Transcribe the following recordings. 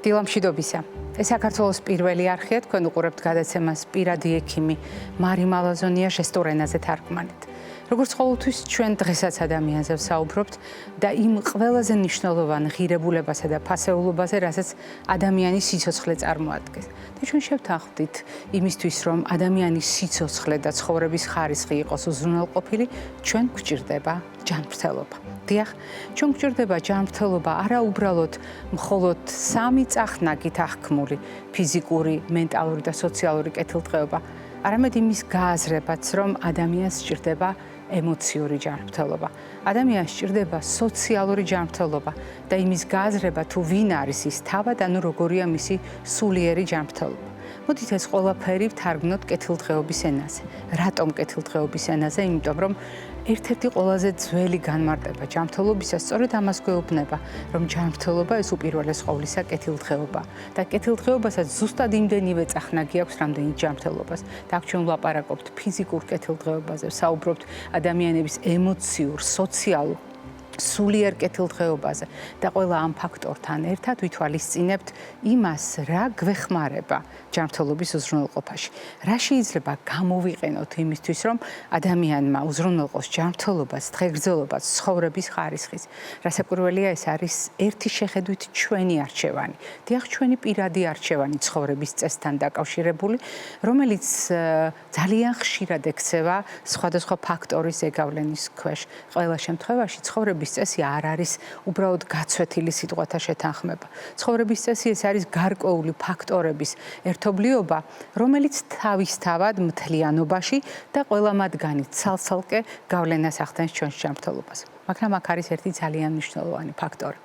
დილამშვიდობისა. ეს საქართველოს პირველი არხია, თქვენ უყურებთ გადაცემას პირადი ექიმი მარი მალაზონია ჟესტურ ენაზე თარგმანით. როგორც ყოველთვის ჩვენ დღესაც ადამიანზე ვსაუბრობთ და იმ ყველაზე მნიშვნელოვან ღირებულებასა და ფასეულობაზე, რასაც ადამიანის სიცოცხლე წარმოადგენს. და ჩვენ შევთანხმდით იმისთვის, რომ ადამიანის სიცოცხლე და ცხოვრების ხარისხი იყოს უზრუნველყოფილი, ჩვენ გვჭირდება ჯანმრთელობა. დიახ, ჩვენ გვჭირდება ჯანმრთელობა არა უბრალოდ მხოლოდ სამი წახნაგით აღქმული ფიზიკური, მენტალური და სოციალური კეთილდღეობა, არამედ იმის გააზრებაც, რომ ადამიანს სჭირდება ემოციური ჯანმრთელობა. ადამიანს სჭირდება სოციალური ჯანმრთელობა და იმის გააზრება, თუ ვინ არის ის თავად, ანუ როგორია მისი სულიერი ჯანმრთელობა. მოდით ეს ყველაფერი ვთარგმნოთ კეთილდღეობის ენაზე. რატომ კეთილდღეობის ენაზე? იმიტომ რომ ერთ-ერთი ყველაზე ძველი განმარტება ჯანმრთელობისა სწორედ ამას გვეუბნება, რომ ჯანმრთელობა ეს უპირველეს ყოვლისა კეთილდღეობა და კეთილდღეობასაც ზუსტად იმდენივე წახნაგი აქვს, რამდენიც ჯანმრთელობას. და აქ ჩვენ ვლაპარაკობთ ფიზიკურ კეთილდღეობაზე, ვსაუბრობთ ადამიანების ემოციურ, სოციალურ სულიერ კეთილდღეობაზე და ყველა ამ ფაქტორთან ერთად ვითვალისწინებთ იმას, რა გვეხმარება ჯანმრთელობის უზრუნველყოფაში. რა შეიძლება გამოვიყენოთ იმისთვის, რომ ადამიანმა უზრუნველყოს ჯანმრთელობას, დღეგრძელობას, ცხოვრების ხარისხის. რასაკვირველია, ეს არის ერთი შეხედვით ჩვენი არჩევანი. დიახ, ჩვენი პირადი არჩევანი ცხოვრების წესთან დაკავშირებული, რომელიც ძალიან ხშირად ექცევა სხვადასხვა ფაქტორის ზეგავლენის ქვეშ. ყველა შემთხვევაში ცხოვრების წესი არ არის უბრალოდ გაცვეთილი სიტყვათა შეთანხმება. ცხოვრების წესი ეს არის გარკვეული ფაქტორების ერთობლიობა, რომელიც თავისთავად მთლიანობაში და ყველა მათგანი ცალ-ცალკე გავლენას ახდენს ჩვენს ჯანმრთელობაზე. მაგრამ აქ არის ერთი ძალიან მნიშვნელოვანი ფაქტორი.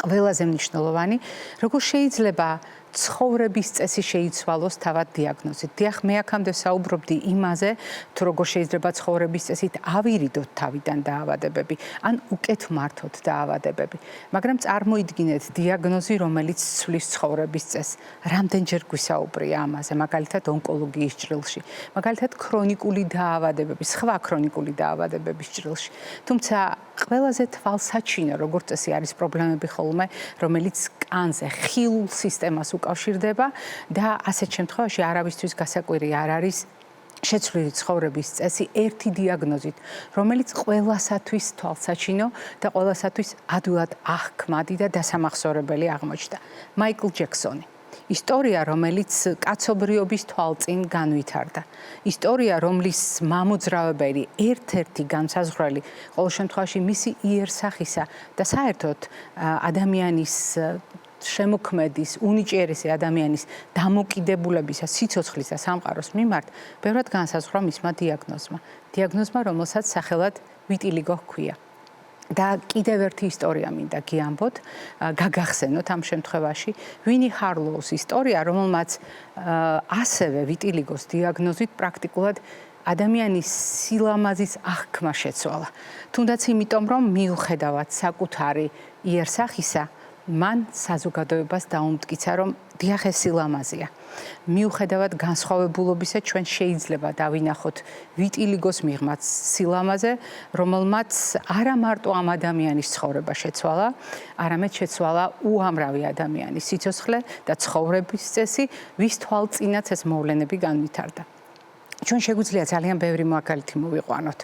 ყველაზე მნიშვნელოვანი, როგორ შეიძლება ცხოვრების წესი შეიცვალოს თავად დიაგნოზით. დიახ, მე აქამდე საუბრობდი იმაზე, თუ როგორ შეიძლება ცხოვრების წესით ავირიდოთ თავიდან დაავადებები, ან უკეთ მართოთ დაავადებები. მაგრამ წარმოიდგინეთ დიაგნოზი, რომელიც ცვლის ცხოვრების წესს. რამდენჯერ გვისაუბრია ამაზე, მაგალითად ონკოლოგიის ჭრილში, მაგალითად ქრონიკული დაავადებების, სხვა ქრონიკული დაავადებების ჭრილში. თუმცა ყველაზე თვალსაჩინო, როგორც წესი არის პრობლემები ხოლმე, რომელიც კანზე, ხილულ სისტემას უკავშირდება და ასეთ შემთხვევაში არავისთვის გასაკვირი არ არის შეცვლილი ცხოვრების წესი ერთი დიაგნოზით, რომელიც ყველასათვის თვალსაჩინო და ყველასათვის ადვილად აღქმადი და დასამახსოვრებელი აღმოჩნდა. მაიკლ ჯექსონი. ისტორია, რომელიც კაცობრიობის თვალწინ განვითარდა. ისტორია, რომლის მამოძრავებელი ერთ-ერთი განსაზღვრელი, ყოველ შემთხვევაში მისი იერსახისა და საერთოდ ადამიანის შემოქმედის, უნიჭიერესი ადამიანის დამოკიდებულებისა, სიცოცხლის და სამყაროს მიმართ, ბევრად განსაზღვრა მისმა დიაგნოზმა. დიაგნოზმა, რომელსაც სახელად ვიტილიგო ჰქვია. და კიდევ ერთი ისტორია მინდა გიამბოთ, გაგახსენოთ ამ შემთხვევაში, ვინი ჰარლოუს ისტორია, რომელმაც ასევე ვიტილიგოს დიაგნოზით პრაქტიკულად ადამიანის სილამაზის აღქმა შეცვალა. თუნდაც იმიტომ, რომ მიუხედავად საკუთარი იერსახისა, მან საზოგადოებას დაუმტკიცა, რომ დიახ, ეს სილამაზია. მიუხედავად განსხვავებულობისა, ჩვენ შეიძლება დავინახოთ ვიტილიგოს მიღმა სილამაზე, რომელმაც არა მარტო ამ ადამიანის ცხოვრება შეცვალა, არამედ შეცვალა უამრავი ადამიანის სიცოცხლე და ცხოვრების წესი, ვის თვალწინაც ეს მოვლენები განვითარდა. ჩვენ შეგვიძლია ძალიან ბევრი მაგალითი მოვიყვანოთ,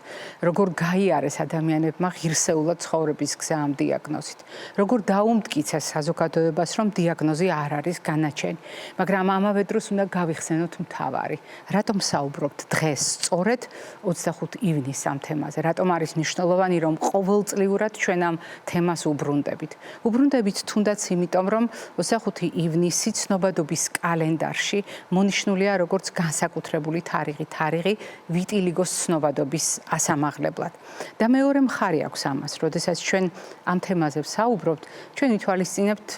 როგორ გაიარეს ადამიანებმა ღირსეულად ცხოვრების გზა ამ დიაგნოზით, როგორ დაუმტკიცეს საზოგადოებას, რომ დიაგნოზი არ არის განაჩენი, მაგრამ ამავე დროს უნდა გავიხსენოთ მთავარი. რატომ საუბრობთ დღეს სწორედ 25 ივნისს ამ თემაზე? რატომ არის მნიშვნელოვანი, რომ ყოველწლიურად ჩვენ ამ თემას უბრუნდებით? უბრუნდებით თუნდაც იმიტომ, რომ 25 ივნისი ცნობადობის კალენდარში მონიშნულია როგორც განსაკუთრებული თარიღი ვიტილიგოს ცნობადობის ასამაღლებლად. და მეორე მხარე აქვს ამას, როდესაც ჩვენ ამ თემაზე ვსაუბრობთ, ჩვენ ვითვალისწინებთ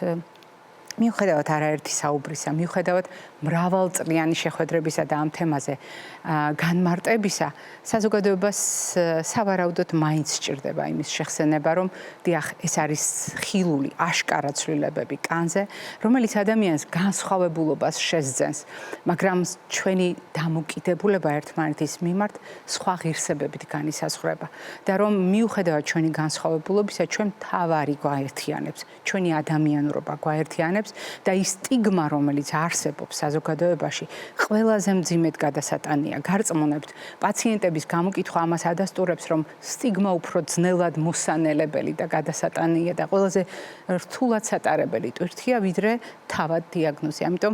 მიუხედავად არაერთი საუბრისა, მიუხედავად მრავალწლიანი შეხვედრებისა და ამ თემაზე განმარტებისა, საზოგადოებას სავარაუდოდ მაინც სჭირდება იმის შეხსენება, რომ დიახ, ეს არის ხილული, აშკარა ცვლილებები კანზე, რომელიც ადამიანს განსხვავებულობას შესძენს, მაგრამ ჩვენი დამოკიდებულება ერთმანეთის მიმართ სხვა ღირსებებით განისაზღვრება და რომ მიუხედავად ჩვენი განსხვავებულობისა, ჩვენ თავარი გვაერთიანებს, ჩვენი ადამიანურობა გვაერთიანებს და ის სტიგმა, რომელიც არსებობს საზოგადოებაში, ყველაზე მძიმედ გადასატანია. გარწმუნებთ, პაციენტების გამოკითხვა ამას ადასტურებს, რომ სტიგმა უფრო ძნელად მოსანელებელი და გადასატანია და ყველაზე რთულად სატარებელი ტვირთია, ვიდრე თავად დიაგნოზი. ამიტომ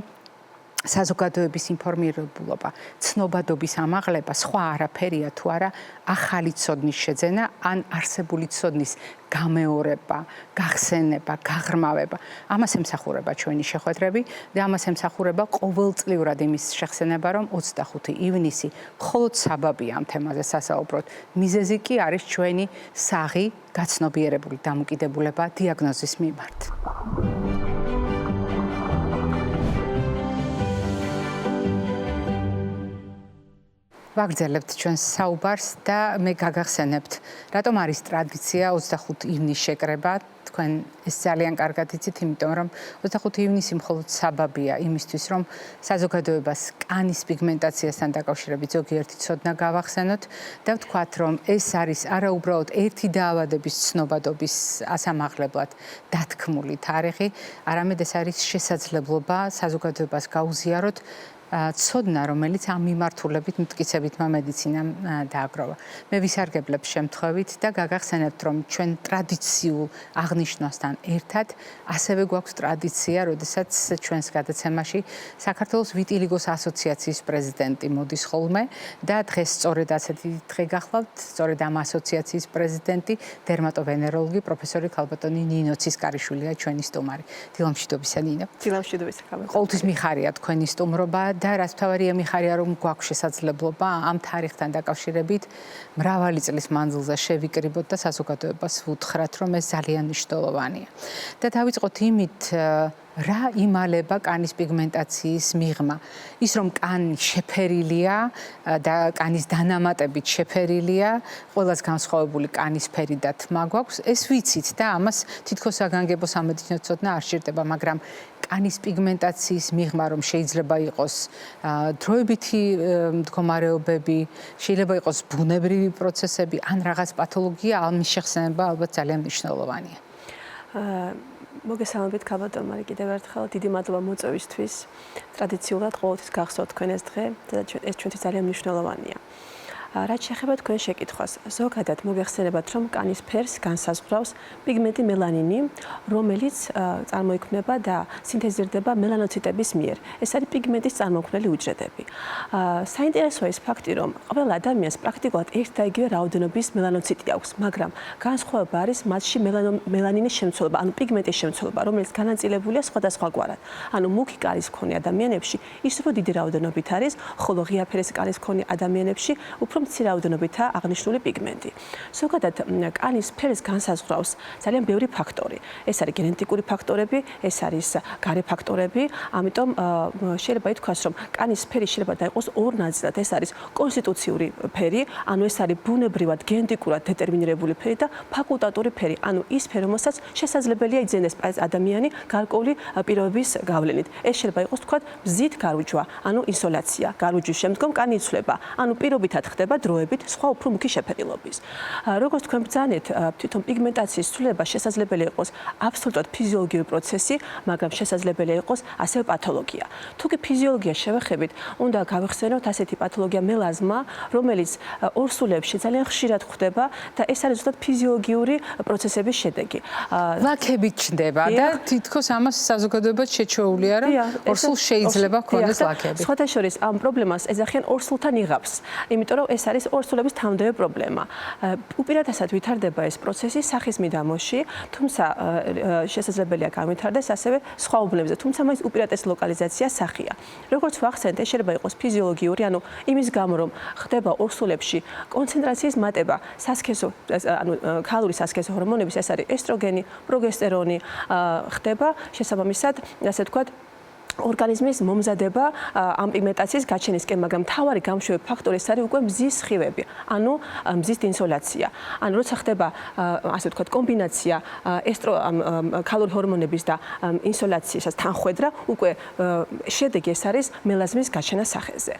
საზოგადოების ინფორმირებულობა, ცნობადობის ამაღლება სხვა არაფერია თუ არა ახალი ცოდნის შეძენა ან არსებული ცოდნის გამეორება, გახსენება, გაღრმავება. ამას ემსახურება ჩვენი შეხვედრები და ამას ემსახურება ყოველწლიურად იმის შეხსენება, რომ 25 ივნისი მხოლოდ საბაბია ამ თემაზე სასაუბროთ. მიზეზი კი არის ჩვენი საღი, გაცნობიერებული დამოკიდებულება დიაგნოზის მიმართ. ვაგრძელებთ ჩვენს საუბარს და მე გაგახსენებთ, რატომ არის ტრადიცია 25 ივნის შეკრება. თქვენ ეს ძალიან კარგად იცით, იმიტომ რომ 25 ივნისი მხოლოდ საბაბია იმისთვის, რომ საზოგადოებას კანის პიგმენტაციასთან დაკავშირებით ზოგიერთი ცოდნა გავახსენოთ და ვთქვათ, რომ ეს არის არა უბრალოდ ერთი დაავადების ცნობადობის ასამაღლებლად დათქმული თარიღი, არამედ ეს არის შესაძლებლობა საზოგადოებას გაუზიაროთ ცოდნა, რომელიც ამ მიმართულებით მტკიცებითმა მედიცინამ დააგროვა. მე ვისარგებლებ შემთხვევით და გაგახსენებთ, რომ ჩვენ ტრადიციულ აღნიშვნასთან ერთად ასევე გვაქვს ტრადიცია, როდესაც ჩვენს გადაცემაში საქართველოს ვიტილიგოს ასოციაციის პრეზიდენტი მოდის ხოლმე და დღეს სწორედ ასეთი დღე გახლავთ, სწორედ ამ ასოციაციის პრეზიდენტი, დერმატოვენეროლოგი პროფესორი ქალბატონი ნინო ცისკარიშვილია ჩვენი სტუმარი. დილამშვიდობისა ნინო. დილამშვიდობისა ქალბატონი. ყოველთვის მიხარია თქვენი სტუმრობა და რაც თავარია მიხარია, რომ გვაქვს შესაძლებლობა ამ თარიღთან დაკავშირებით მრავალი წლის მანძილზე შევიკრიბოთ და საზოგადოებას ვუთხრათ, რომ ეს ძალიან მნიშვნელოვანია. და დავიწყოთ იმით, რა იმალება კანის პიგმენტაციის მიღმა. ის რომ კანი შეფერილია და კანის დანამატებით შეფერილია, ყველას განსხვავებული კანის ფერი და თმა გვაქვს, ეს ვიცით და ამას თითქოს საგანგებო სამედიცინო ცოდნა არ სჭირდება, მაგრამ კანის პიგმენტაციის მიღმა რომ შეიძლება იყოს დროებითი მდგომარეობები, შეიძლება იყოს ბუნებრივი პროცესები ან რაღაც პათოლოგია, ამის შეხსენება ალბათ ძალიან მნიშვნელოვანია. მოგესალმებით ქალბატონ მარი კიდევ ერთხელ დიდი მადლობა მოწვევისთვის. ტრადიციულად ყოველთვის გახსოვთ თქვენ ეს დღე და ეს ჩვენთვის ძალიან მნიშვნელოვანია. რაც შეეხება თქვენ შეკითხვას, ზოგადად მოგეხსენებათ, რომ კანის ფერს განსაზღვრავს პიგმენტი მელანინი, რომელიც წარმოიქმნება და სინთეზირდება მელანოციტების მიერ. ეს არის პიგმენტის წარმოქმნელი უჯრედები. საინტერესოა ის ფაქტი, რომ ყველა ადამიანს პრაქტიკულად ერთ და იგივე რაოდენობის მელანოციტი აქვს, მაგრამ განსხვავება არის მათში მელანინის შემცველობა, ანუ პიგმენტის შემცველობა, რომელიც განაწილებულია სხვადასხვაგვარად. ანუ მუქი კარის მქონე ადამიანებში ის უფრო დიდი რაოდენობით არის, ხოლო ღია ფერის კარის მქონე ადამიანებში უფრო მცირე რაოდენობითაა აღნიშნული პიგმენტი. ზოგადად კანის ფერს განსაზღვრავს ძალიან ბევრი ფაქტორი. ეს არის გენეტიკური ფაქტორები, ეს არის გარე ფაქტორები, ამიტომ შეიძლება ითქვას, რომ კანის ფერი შეიძლება დაიყოს ორ ნაწილად. ეს არის კონსტიტუციური ფერი, ანუ ეს არის ბუნებრივად გენეტიკურად დეტერმინირებული ფერი და ფაკულტატური ფერი, ანუ ის ფერი, რომელსაც შესაძლებელია იძენეს ადამიანი გარკვეული პირობების გავლენით. ეს შეიძლება იყოს თქვათ ბზით გარუჯვა, ანუ ინსოლაცია. გარუჯვის შემდგომ კანი იცვლება, ანუ პირობითად ხდება დროებით სხვა უფრო მუქი შეფერილობის. როგორც თქვენ ბრძანეთ, თვითონ პიგმენტაციის ცვლილება შესაძლებელია იყოს აბსოლუტურად ფიზიოლოგიური პროცესი, მაგრამ შესაძლებელია იყოს ასევე პათოლოგია. თუ კი ფიზიოლოგია შევეხებით, უნდა გავიხსენოთ ასეთი პათოლოგია მელაზმა, რომელიც ორსულებში ძალიან ხშირად ხდება და ეს არის ზუსტად ფიზიოლოგიური პროცესების შედეგი. ლაქებით ჩნდება და თითქოს ამას საზოგადოებას შეჩვეულია, რომ ორსულს შეიძლება ჰქონდეს ლაქები. სხვათა შორის ამ პრობლემას ეძახიან ორსულთან იღაბს, იმიტომ რომ ეს არის ორსულების თავმდევი პრობლემა. უპირატესად ვითარდება ეს პროცესი სახის მიდამოში, თუმცა შესაძლებელია განვითარდეს ასევე სხვა უბნებზე, თუმცა მას უპირატესი ლოკალიზაცია სახია. როგორც ვახსენეთ, ეს შეიძლება იყოს ფიზიოლოგიური, ანუ იმის გამო, რომ ხდება ორსულებში კონცენტრაციის მატება სასქესო, ანუ ქალური სასქესო ჰორმონების, ეს არის ესტროგენი, პროგესტერონი, ხდება შესაბამისად, ასე ვთქვათ, ორგანიზმის მომზადება ამ პიგმენტაციის გაჩენისკენ, მაგრამ მთავარი გამშვები ფაქტორი ეს არის უკვე მზის სხივები, ანუ მზის ინსოლაცია. ანუ როცა ხდება ასე ვთქვათ კომბინაცია ქალური ჰორმონების და ინსოლაციის თანხვედრა, უკვე შედეგი ეს არის მელაზმის გაჩენა სახეზე.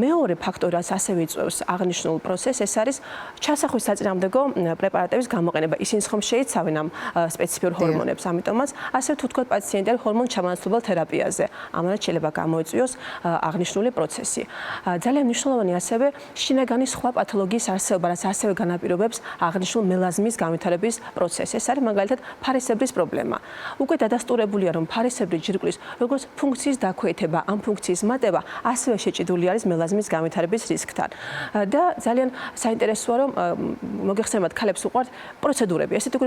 მეორე ფაქტორი, რაც ასევე იწვევს აღნიშნულ პროცესს, ეს არის ჩასახვის საწინააღმდეგო პრეპარატების გამოყენება. ისინი ხომ შეიცავენ ამ სპეციფიურ ჰორმონებს, ამიტომაც ასე თუ ვთქვათ პაციენტი არის ჰორმონ ჩამონაცვლებელ თერაპიაზე. ამან შეიძლება გამოიწვიოს აღნიშნული პროცესი. ძალიან მნიშვნელოვანი ასევე შინაგანი სხვა პათოლოგიის არსებობა, რაც ასევე განაპირობებს აღნიშნულ მელაზმის განვითარების პროცესს. ეს არის მაგალითად ფარისებრის პრობლემა. უკვე დადასტურებულია, რომ ფარისებრი ჯირკვლის როგორც ფუნქციის დაქვეითება, ამ ფუნქციის მატება ასევე შეჭიდული არის მელაზმის განვითარების რისკთან. და ძალიან საინტერესოა, რომ მოგეხსენებათ, ქალებს უყვართ პროცედურები. ესეთი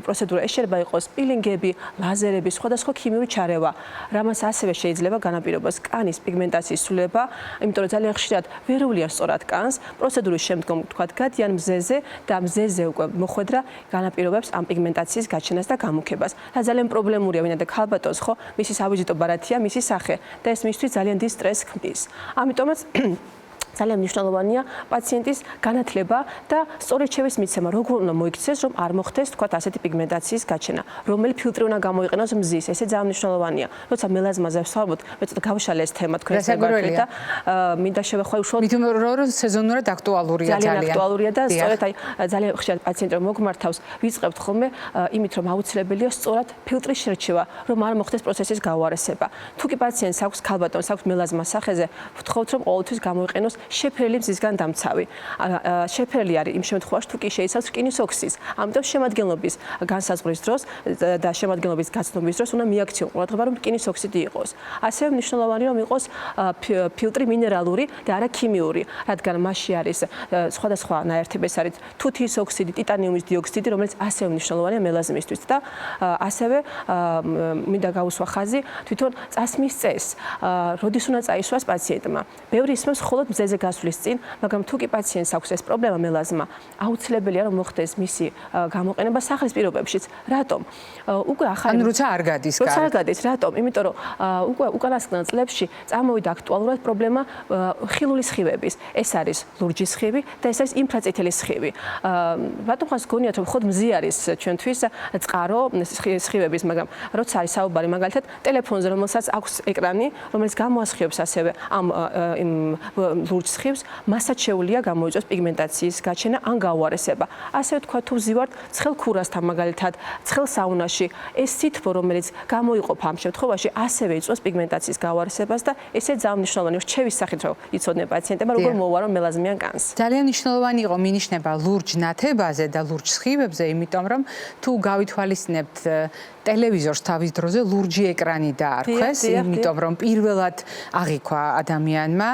პროცედურა ეს შეიძლება იყოს პილინგები, ლაზერები, სხვადასხვა ქიმიური ჩარევა. რამაც ასევე შეიძლება განაპირობოს კანის პიგმენტაციის ცვლილება, იმიტომ რომ ძალიან ხშირად ვერ უვლიან სწორად კანს, პროცედურის შემდგომ თქვათ გადიან მზეზე და მზეზე უკვე მოხვედრა განაპირობებს ამ პიგმენტაციის გაჩენას და გამუქებას. და ძალიან პრობლემურია, ვინაიდან ქალბატონს ხო მისი სავიზიტო ბარათია მისი სახე და ეს მისთვის ძალიან დიდ სტრესს ქმნის. ამიტომაც ძალიან მნიშვნელოვანია პაციენტის განათლება და სწორი რჩევის მიცემა, როგორ უნდა მოიქცეს, რომ არ მოხდეს თქვათ ასეთი პიგმენტაციის გაჩენა, რომელი ფილტრი უნდა გამოიყენოს მზის, ესე ძალიან მნიშვნელოვანია. როცა მელაზმაზე ვსაუბრობთ, მე ცოტა გავშალე ეს თემა თქვენ შეგარდეთ და მინდა შევეხმარე უშუალოდ მით უმეტეს რომ სეზონურად აქტუალურია ძალიან აქტუალურია და სწორედ აი ძალიან ხშირად პაციენტი რომ მოგმართავს, ვიწყებთ ხოლმე იმით რომ აუცილებელია სწორად ფილტრის შერჩევა, რომ არ მოხდეს პროცესის გაუარესება. თუ კი პაციენტს აქვს ქალბატონს აქვს მელაზმა სახეზე, ვთხოვთ რომ ყოველთვის გამოიყენოს შეფერილი მზისგან დამცავი. შეფერილი არის იმ შემთხვევაში, თუ კი შეიცავს რკინის ოქსიდს. ამიტომ შემადგენლობის განსაზღვრის დროს და შემადგენლობის გაცნობის დროს უნდა მიაქციონ ყურადღება, რომ რკინის ოქსიდი იყოს. ასევე მნიშვნელოვანი რომ იყოს ფილტრი მინერალური და არა ქიმიური, რადგან მასში არის სხვადასხვა ნაერთები, ეს არის თუთიის ოქსიდი, ტიტანიუმის დიოქსიდი, რომელიც ასევე მნიშვნელოვანია მელაზმისთვის და ასევე მინდა გავუსვა ხაზი თვითონ წასმის წესს. როდის უნდა წაისვას პაციენტმა? ბევრი ისმევს მხოლოდ მზეზე გასვლის წინ, მაგრამ თუ კი პაციენტს აქვს ეს პრობლემა მელაზმა, აუცილებელია რომ მოხდეს მისი გამოყენება სახლის პირობებშიც. რატომ? უკვე ახალი ანუ როცა არ გადის კარი. როცა არ გადის, რატომ? იმიტომ რომ უკვე უკანასკნელ წლებში წამოვიდა აქტუალურად პრობლემა ხილული სხივების. ეს არის ლურჯის სხივი და ეს არის ინფრაწითელი სხივი. რატომ ხას გონიათ რომ ხოდ მზი არის ჩვენთვის წყარო სხივების, მაგრამ როცა არის საუბარი მაგალითად ტელეფონზე, რომელსაც აქვს ეკრანი, რომელიც გამოასხივებს ასევე ამ ლურჯ სხივს, მასაც შეუძლია გამოიწვიოს პიგმენტაციის გაჩენა ან გაუარესება. ასე ვთქვა, თუ ვზივართ ცხელ ქურასთან მაგალითად, ცხელ საუნაში, ეს სითბო, რომელიც გამოიყოფა ამ შემთხვევაში, ასევე იწვევს პიგმენტაციის გაუარესებას და ესე ძალიან მნიშვნელოვანია რჩევის სახით რომ იცოდნენ პაციენტებმა, როგორ მოუარო მელაზმიან კანს. ძალიან მნიშვნელოვანი იყო მინიშნება ლურჯ ნათებაზე და ლურჯ სხივებზე, იმიტომ რომ თუ გავითვალისწინებთ ტელევიზორს თავის დროზე ლურჯი ეკრანი დაარქვეს, იმიტომ რომ პირველად აღიქვა ადამიანმა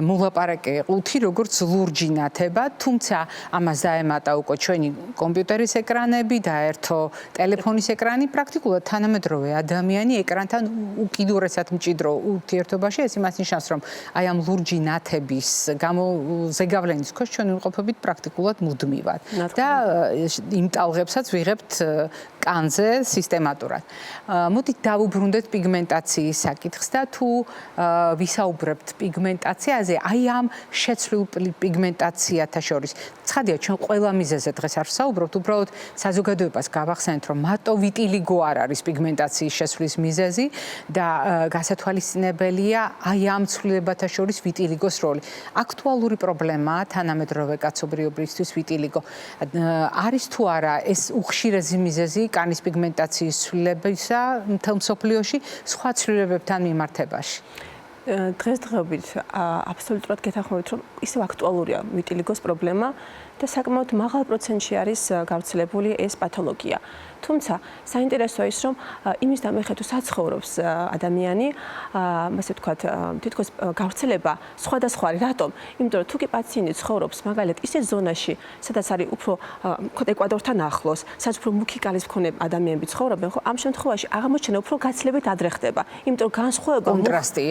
მოლაპარაკე ყუთი როგორც ლურჯი ნათება, თუმცა ამას დაემატა უკვე ჩვენი კომპიუტერის ეკრანები და ერთო ტელეფონის ეკრანი, პრაქტიკულად თანამედროვე ადამიანი ეკრანთან უკიდურესად მჭიდრო ურთიერთობაში, ეს იმას ნიშნავს, რომ აი ამ ლურჯი ნათების ზეგავლენის ქვეშ ჩვენ ვიმყოფებით პრაქტიკულად მუდმივად და იმ ტალღებსაც ვიღებთ კანზე სისტემატურად. მოდით დავუბრუნდეთ პიგმენტაციის საკითხს და თუ ვისაუბრებთ პიგმენტაციაზე, აი ამ შეცვლილ პიგმენტაციათა შორის. ცხადია, ჩვენ ყველა მიზეზზე დღეს არ ვსაუბრობთ, უბრალოდ საზოგადოებას გავახსენეთ, რომ მარტო ვიტილიგო არ არის პიგმენტაციის შეცვლის მიზეზი და გასათვალისწინებელია აი ამ ცვლილებათა შორის ვიტილიგოს როლი. აქტუალური პრობლემაა თანამედროვე კაცობრიობისთვის ვიტილიგო. არის თუ არა ეს უხშირესი მიზეზი კანის პიგმენტაციის ცვლილებისა მთელ მსოფლიოში სხვა ცვლილებებთან მიმართებაში? დღესდღეობით აბსოლუტურად გეთანხმებით, რომ ისევ აქტუალურია ვიტილიგოს პრობლემა და საკმაოდ მაღალ პროცენტში არის გავრცელებული ეს პათოლოგია. თუმცა საინტერესოა ის, რომ იმის დამეხეთუ საცხოვრობს ადამიანი, ასე ვთქვათ, თითქოს გავრცელება სხვადასხვა არის. რატომ? იმიტომ რომ თუ კი პაციენტი ცხოვრობს მაგალითად ისეთ ზონაში, სადაც არის უფრო ეკვადორთან ახლოს, სადაც უფრო მუქი კალის მქონე ადამიანები ცხოვრობენ, ხო, ამ შემთხვევაში აღმოჩენა უფრო გაცილებით ადრე ხდება. იმიტომ რომ განსხვავება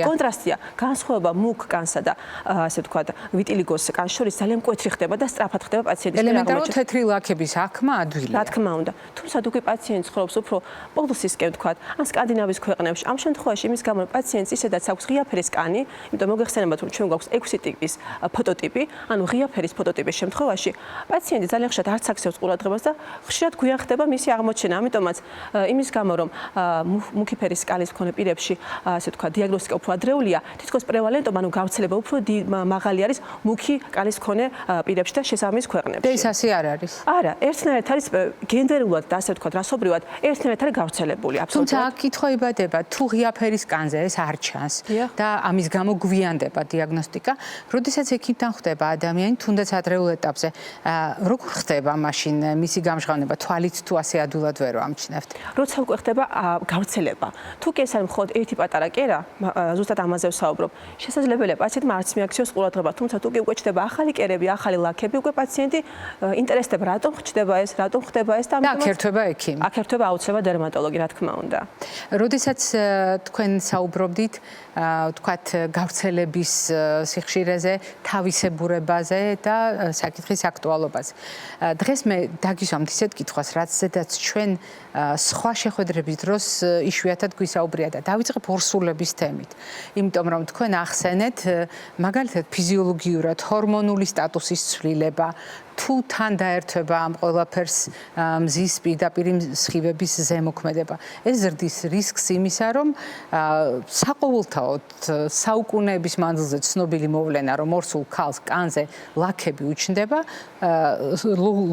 კონტრასტია. განსხვავება მუქ კანსა და ასე ვთქვათ, ვიტილიგოს კანს შორის ძალიან მკვეთრი ხდება და სწრაფად ხდება პაციენტის ელემენტარულად თეთრი ლაქების აქმა ადვილია. რა თქმა უნდა. თუმცა თუ კი პაციენტი ცხოვრობს უფრო პოლუსისკენ ვთქვათ, ან სკანდინავიის ქვეყნებში. ამ შემთხვევაში იმის გამო რომ პაციენტს ისედაც აქვს ღია ფერის კანი, იმიტომ მოგეხსენებათ რომ ჩვენ გვაქვს 6 ტიპის ფოტოტიპი, ანუ ღია ფერის ფოტოტიპის შემთხვევაში პაციენტი ძალიან ხშირად არც აქცევს ყურადღებას და ხშირად გვიან ხდება მისი აღმოჩენა. ამიტომაც იმის გამო რომ მუქი ფერის კანის მქონე პირებში ასე ვთქვათ დიაგნოსტიკა უფრო ადრეულია, თითქოს პრევალენტობა, ანუ გავრცელება უფრო მაღალი არის მუქი კანის მქონე პირებში და შესაბამის ქვეყნებში. და ის ასე არ არის. არა, ერთნაირად არის გენდერულად და ასე ვთქვათ, რასობრივად ერთნაირად არის გავრცელებული აბსოლუტურად. თუმცა აქ კითხვა იბადება, თუ ღია ფერის კანზე ეს არ ჩანს და ამის გამო გვიანდება დიაგნოსტიკა, როდესაც ექიმთან ხვდება ადამიანი, თუნდაც ადრეულ ეტაპზე, როგორ ხდება მაშინ მისი გამჟღავნება, თვალით თუ ასე ადვილად ვერ ამჩნევთ? როცა უკვე ხდება გავრცელება. თუ კი ეს არის მხოლოდ ერთი პატარა კერა, ზუსტად ამაზე ვსაუბრობ. შესაძლებელია პაციენტმა არც მიაქციოს ყურადღება, თუმცა თუ კი უკვე ჩდება ახალი კერები, ახალი ლაქები, უკვე პაციენტი ინტერესდება, რატომ ხდება ეს და აქ ერთვება ექიმი. აქ ერთვება აუცილებლად დერმატოლოგი, რა თქმა უნდა. როდესაც თქვენ საუბრობდით, ვთქვათ, გავრცელების სიხშირეზე, თავისებურებაზე და საკითხის აქტუალობაზე. დღეს მე დაგისვამთ ისეთ კითხვას, რაც ზედაც ჩვენ სხვა შეხვედრების დროს იშვიათად გვისაუბრია და დავიწყებ ორსულების თემით. იმიტომ რომ თქვენ ახსენეთ მაგალითად ფიზიოლოგიურად ჰორმონული სტატუსის ცვლილება, თუ თან დაერთვება ამ ყველაფერს მზის პირდაპირ სხივების ზემოქმედება. ეს ზრდის რისკს იმისა, რომ საყოველთაოდ საუკუნეების მანძილზე ცნობილი მოვლენა, რომ ორსულ ქალს კანზე ლაქები უჩნდება,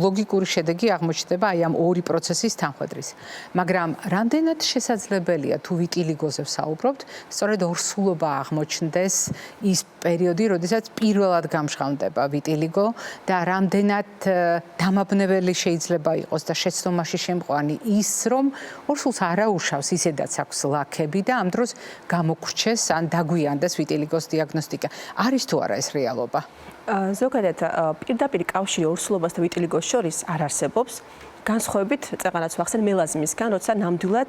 ლოგიკური შედეგი აღმოჩნდება აი ამ ორი პროცესის თანხვედრის. მაგრამ რამდენად შესაძლებელია თუ ვიტილიგოზე ვსაუბრობთ, სწორედ ორსულობა აღმოჩნდეს ის პერიოდი, როდესაც პირველად გამჟღავნდება ვიტილიგო და რამდენად დამაბნეველი შეიძლება იყოს და შეცდომაში შემყვანი ის, რომ ორსულს არაუშავს, ისედაც აქვს ლაქები და ამ დროს გამოგრჩეს ან დაგვიანდეს ვიტილიგოს დიაგნოსტიკა. არის თუ არა ეს რეალობა? ზოგადად პირდაპირ კავშირი ორსულობას და ვიტილიგოს შორის არ არსებობს. განსხვავებით წეღანაც ვახსენ მელაზმისგან, როცა ნამდვილად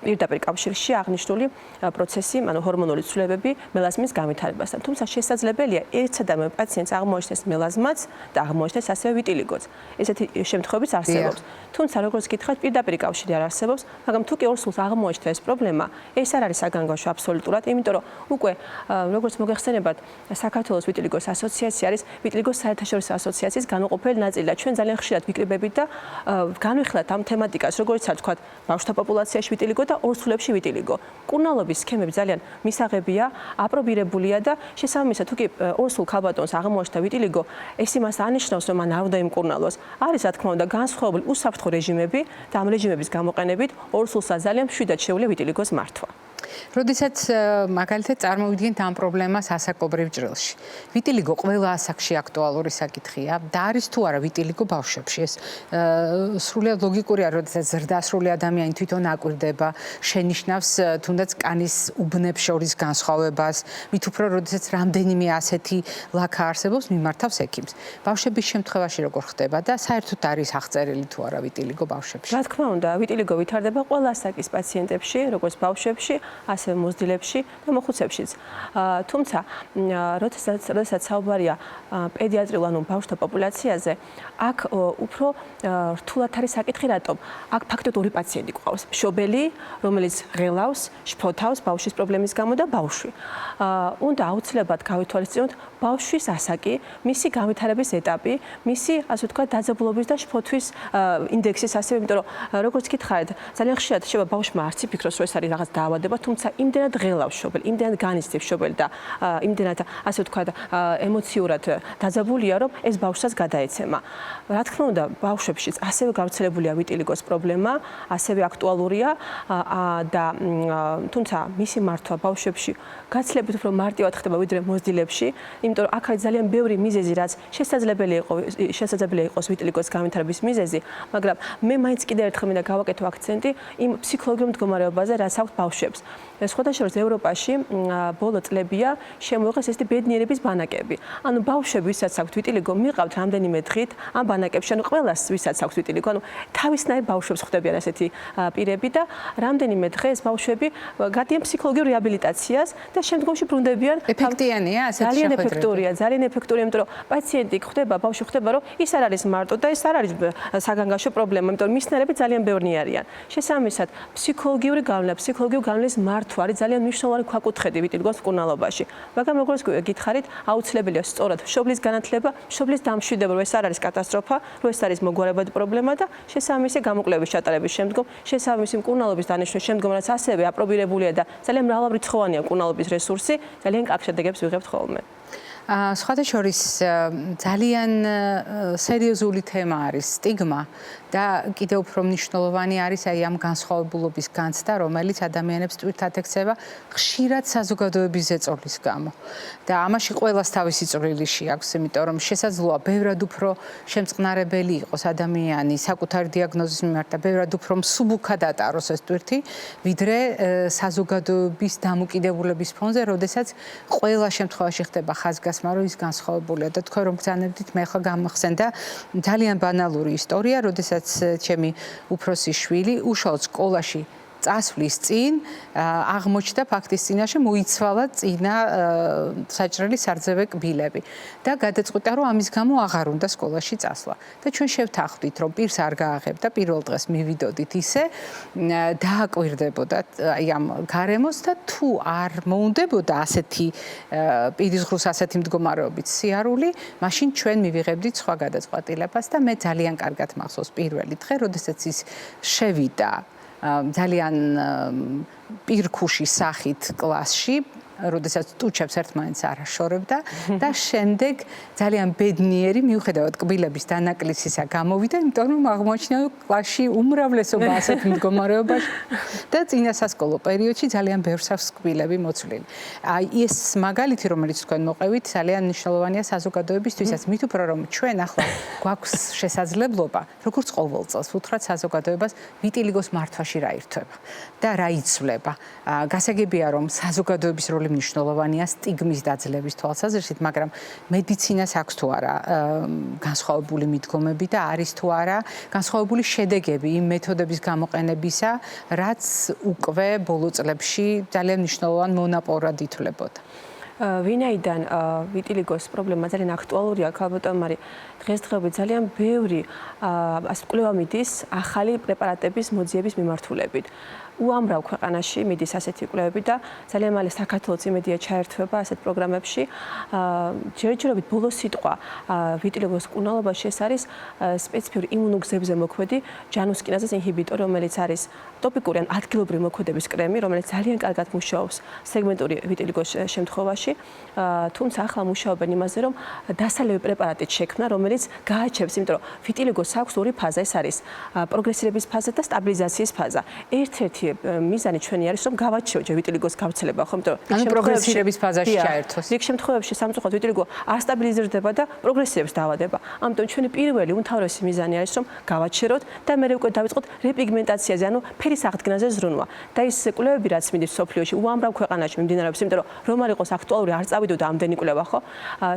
პირდაპირ კავშირში აღნიშნული პროცესი, ანუ ჰორმონული ცვლილებები მელაზმის განვითარებასთან. თუმცა შესაძლებელია ერთსადამე პაციენტს აღმოაჩნდეს მელაზმაც და აღმოაჩნდეს ასევე ვიტილიგოც. ესეთი შემთხვევებიც არსებობს. თუმცა როგორც გითხარით, პირდაპირ კავშირი არ არსებობს, მაგრამ თუ კი ორსულს აღმოაჩნდა ეს პრობლემა, ეს არ არის საგანგაშო აბსოლუტურად, იმიტომ რომ უკვე როგორც მოგეხსენებათ, საქართველოს ვიტილიგოს ასოციაცია არის ვიტილიგოს საერთაშორისო ასოციაციის განუყოფელი ნაწილი და ჩვენ ძალიან ხშირად ვიკრიბებით და განვიხილოთ ამ თემატიკას, როგორც არ თქვათ, ბავშვთა პოპულაციაში ვიტილიგო და ორსულებში ვიტილიგო. მკურნალობის სქემები ძალიან მისაღებია, აპრობირებულია და შესაბამისად, თუ კი ორსულ ქალბატონს აღმოაჩნდა ვიტილიგო, ეს იმას ანიშნავს, რომ მან არ უნდა იმკურნალოს. არის რა თქმა უნდა განსხვავებული უსაფრთხო რეჟიმები და ამ რეჟიმების გამოყენებით ორსულსაც ძალიან მშვიდად შეუძლია ვიტილიგოს მართვა. როდესაც მაგალითად წარმოვიდგინთ ამ პრობლემას ასაკობრივ ჭრილში. ვიტილიგო ყველა ასაკში აქტუალური საკითხია და არის თუ არა ვიტილიგო ბავშვებში. ეს სრულიად ლოგიკურია, როდესაც ზრდასრული ადამიანი თვითონ აკვირდება, შენიშნავს თუნდაც კანის უბნებს შორის განსხვავებას, მით უფრო როდესაც რამდენიმე ასეთი ლაქა არსებობს, მიმართავს ექიმს. ბავშვების შემთხვევაში როგორ ხდება და საერთოდ არის აღწერილი თუ არა ვიტილიგო ბავშვებში? რა თქმა უნდა, ვიტილიგო ვითარდება ყველა ასაკის პაციენტებში, როგორც ბავშვებში, ასევე მოზრდილებში და მოხუცებშიც. თუმცა, როდესაც საუბარია პედიატრიულ ანუ ბავშვთა პოპულაციაზე, აქ უფრო რთულად არის საკითხი, რატომ? აქ ფაქტობრივად ორი პაციენტი გვყავს. მშობელი, რომელიც ღელავს, შფოთავს ბავშვის პრობლემის გამო და ბავშვი. უნდა აუცილებლად გავითვალისწინოთ ბავშვის ასაკი, მისი განვითარების ეტაპი, მისი, ასე ვთქვათ, დაძაბულობის და შფოთვის ინდექსის ასევე, იმიტომ რომ როგორც გითხარით, ძალიან ხშირად შეიძლება ბავშვმა არც იფიქროს, რომ ეს არის რაღაც დაავადება, თუმცა იმდენად ღელავს მშობელი, იმდენად განიცდებს მშობელი და იმდენად, ასე ვთქვათ, ემოციურად დაძაბულია, რომ ეს ბავშვსაც გადაეცემა. რა თქმა უნდა, ბავშვებშიც ასევე გავრცელებულია ვიტილიგოს პრობლემა, ასევე აქტუალურია და თუმცა მისი მართვა ბავშვებში გაცილებით უფრო მარტივად ხდება ვიდრე მოზრდილებში, იმიტომ რომ აქ არის ძალიან ბევრი მიზეზი, რაც შესაძლებელია იყოს ვიტილიგოს განვითარების მიზეზი, მაგრამ მე მაინც კიდევ ერთხელ მინდა გავაკეთო აქცენტი იმ ფსიქოლოგიურ მდგომარეობაზე, რაც აქვს ბავშვებს. სხვადასხვა ევროპაში ბოლო წლებია შემოიღეს ესეთი ბედნიერების ბანაკები. ანუ ბავშვები, ვისაც აქვთ ვიტილიგო, მიყავთ რამდენიმე დღით ამ ბანაკებში, ანუ ყველას ვისაც აქვთ ვიტილიგო, ანუ თავისნაირ ბავშვებს ხვდებიან ესეთი პირები და რამდენიმე დღე ეს ბავშვები გადიან ფსიქოლოგიურ რეაბილიტაციას და შემდგომში ბრუნდებიან. ეფექტიანია ასეთი შეხვედრები? ძალიან ეფექტურია, იმიტომ რომ პაციენტი ხვდება, ბავშვი ხვდება, რომ ის არ არის მარტო და ეს არ არის საგანგაშო პრობლემა, იმიტომ რომ მისნერები ძალიან ბევრი არიან. შესაბამისად, ფსიქოლოგიური გავლენა, ფსიქოლოგიური გავლენის მართვა არის ძალიან მნიშვნელოვანი ქვაკუთხედი ვიტილიგოს მკურნალობაში. მაგრამ როგორც გითხარით, აუცილებელია სწორად მშობლის განათლება, მშობლის დამშვიდება, რომ ეს არ არის კატასტროფა, რომ ეს არის მოგვარებადი პრობლემა და შესაბამისი გამოკვლევის ჩატარების შემდგომ, შესაბამისი მკურნალობის დანიშვნის შემდგომ, რაც ასევე აპრობირებულია და ძალიან მრავალრიცხოვანია მკურნალობის რესურსი, ძალიან კარგ შედეგებს ვიღებთ ხოლმე. სხვათა შორის ძალიან სერიოზული თემა არის სტიგმა და კიდევ უფრო მნიშვნელოვანი არის აი ამ განსხვავებულობის განცდა, რომელიც ადამიანებს ტვირთად ექცევა ხშირად საზოგადოების ზეწოლის გამო. და ამაში ყველას თავისი წვლილი შეაქვს, იმიტომ რომ შესაძლოა ბევრად უფრო შემწყნარებელი იყოს ადამიანი საკუთარი დიაგნოზის მიმართ და ბევრად უფრო მსუბუქად ატაროს ეს ტვირთი, ვიდრე საზოგადოების დამოკიდებულების ფონზე, როდესაც ყველა შემთხვევაში ხდება ხაზგასმა, რომ ის განსხვავებულია და თქვენ რომ გძანებდით, მე ახლა გამახსენდა ძალიან ბანალური ისტორია, როდესაც ჩემი უფროსი შვილი უშუალოდ სკოლაში წასვლის წინ აღმოჩნდა ფაქტის წინაშე მოიცვალა წინა საჭრელი სარძევე კბილები და გადაწყვიტა რომ ამის გამო აღარ უნდა სკოლაში წასვლა და ჩვენ შევთანხმდით რომ პირს არ გააღებდა პირველ დღეს მივიდოდით ისე დააკვირდებოდა აი ამ გარემოს და თუ არ მოუნდებოდა ასეთი პირის ღრუს ასეთი მდგომარეობით სიარული მაშინ ჩვენ მივიღებდით სხვა გადაწყვეტილებას და მე ძალიან კარგად მახსოვს პირველი დღე როდესაც ის შევიდა ძალიან პირქუში სახით კლასში, როდესაც ტუჩებს ერთმანეთს არ აშორებდა და შემდეგ ძალიან ბედნიერი მიუხედავად კბილების დანაკლისისა გამოვიდა, იმიტომ რომ აღმოაჩინა კლასში უმრავლესობა ასეთ მდგომარეობაში და წინა სასკოლო პერიოდში ძალიან ბევრს აქვს კბილები მოცვლილი. აი ეს მაგალითი, რომელიც თქვენ მოყევით, ძალიან მნიშვნელოვანია საზოგადოებისთვისაც, მით უფრო რომ ჩვენ ახლა გვაქვს შესაძლებლობა, როგორც ყოველ წელს უთხრათ საზოგადოებას ვიტილიგოს მართვაში რა ირთვება და რა იცვლება. გასაგებია რომ საზოგადოების როლი მნიშვნელოვანია სტიგმის დაძლევის თვალსაზრისით, მაგრამ მედიცინას აქვს თუ არა განსხვავებული მიდგომები და არის თუ არა განსხვავებული შედეგები იმ მეთოდების გამოყენებისა, რაც უკვე ბოლო წლებში ძალიან მნიშვნელოვან მონაპოვრად ითვლებოდა. ვინაიდან ვიტილიგოს პრობლემა ძალიან აქტუალურია, ალბათ მარი დღესდღეობით ძალიან ბევრი კვლევა მიდის ახალი პრეპარატების მოძიების მიმართულებით. უამრავ ქვეყანაში მიდის ასეთი კვლევები და ძალიან მალე საქართველოს იმედია ჩაერთვება ასეთ პროგრამებში. ჯერჯერობით ბოლო სიტყვა ვიტილიგოს მკურნალობაში ეს არის სპეციფიური იმუნოგზებზე მოქმედი ჯანუსკინაზის ინჰიბიტორი, რომელიც არის ტოპიკური ან ადგილობრივი მოქმედების კრემი, რომელიც ძალიან კარგად მუშაობს სეგმენტური ვიტილიგოს შემთხვევაში. თუმცა ახლა მუშაობენ იმაზე, რომ დასალევი პრეპარატით შექმნა, რომელიც გააჩერებს, იმიტომ რომ ვიტილიგოს აქვს ორი ფაზა, ეს არის პროგრესირების ფაზა და სტაბილიზაციის ფაზა. ერთ-ერთი მიზანი ჩვენი არის, რომ გავაჩეროთ ვიტილიგოს გავრცელება, ხო, იმიტომ რომ პროგრესირების ფაზაში ჩაერთოს. იქ შემთხვევებში სამწუხაროდ ვიტილიგო არ სტაბილიზირდება და პროგრესირებს დაავადება. ამიტომ ჩვენი პირველი უმთავრესი მიზანი არის, რომ გავაჩეროთ და მე უკვე დავიწყოთ რეპიგმენტაციაზე, ანუ ფერის აღდგენაზე ზრუნვა. და ის კვლევები, რაც მიდის სოფლიოში, უამრავ ქვეყანაში მიმდინარეობს, იმიტომ რომ არ იყოს აქტუალური, არ წავიდოდა ამდენი კვლევა, ხო?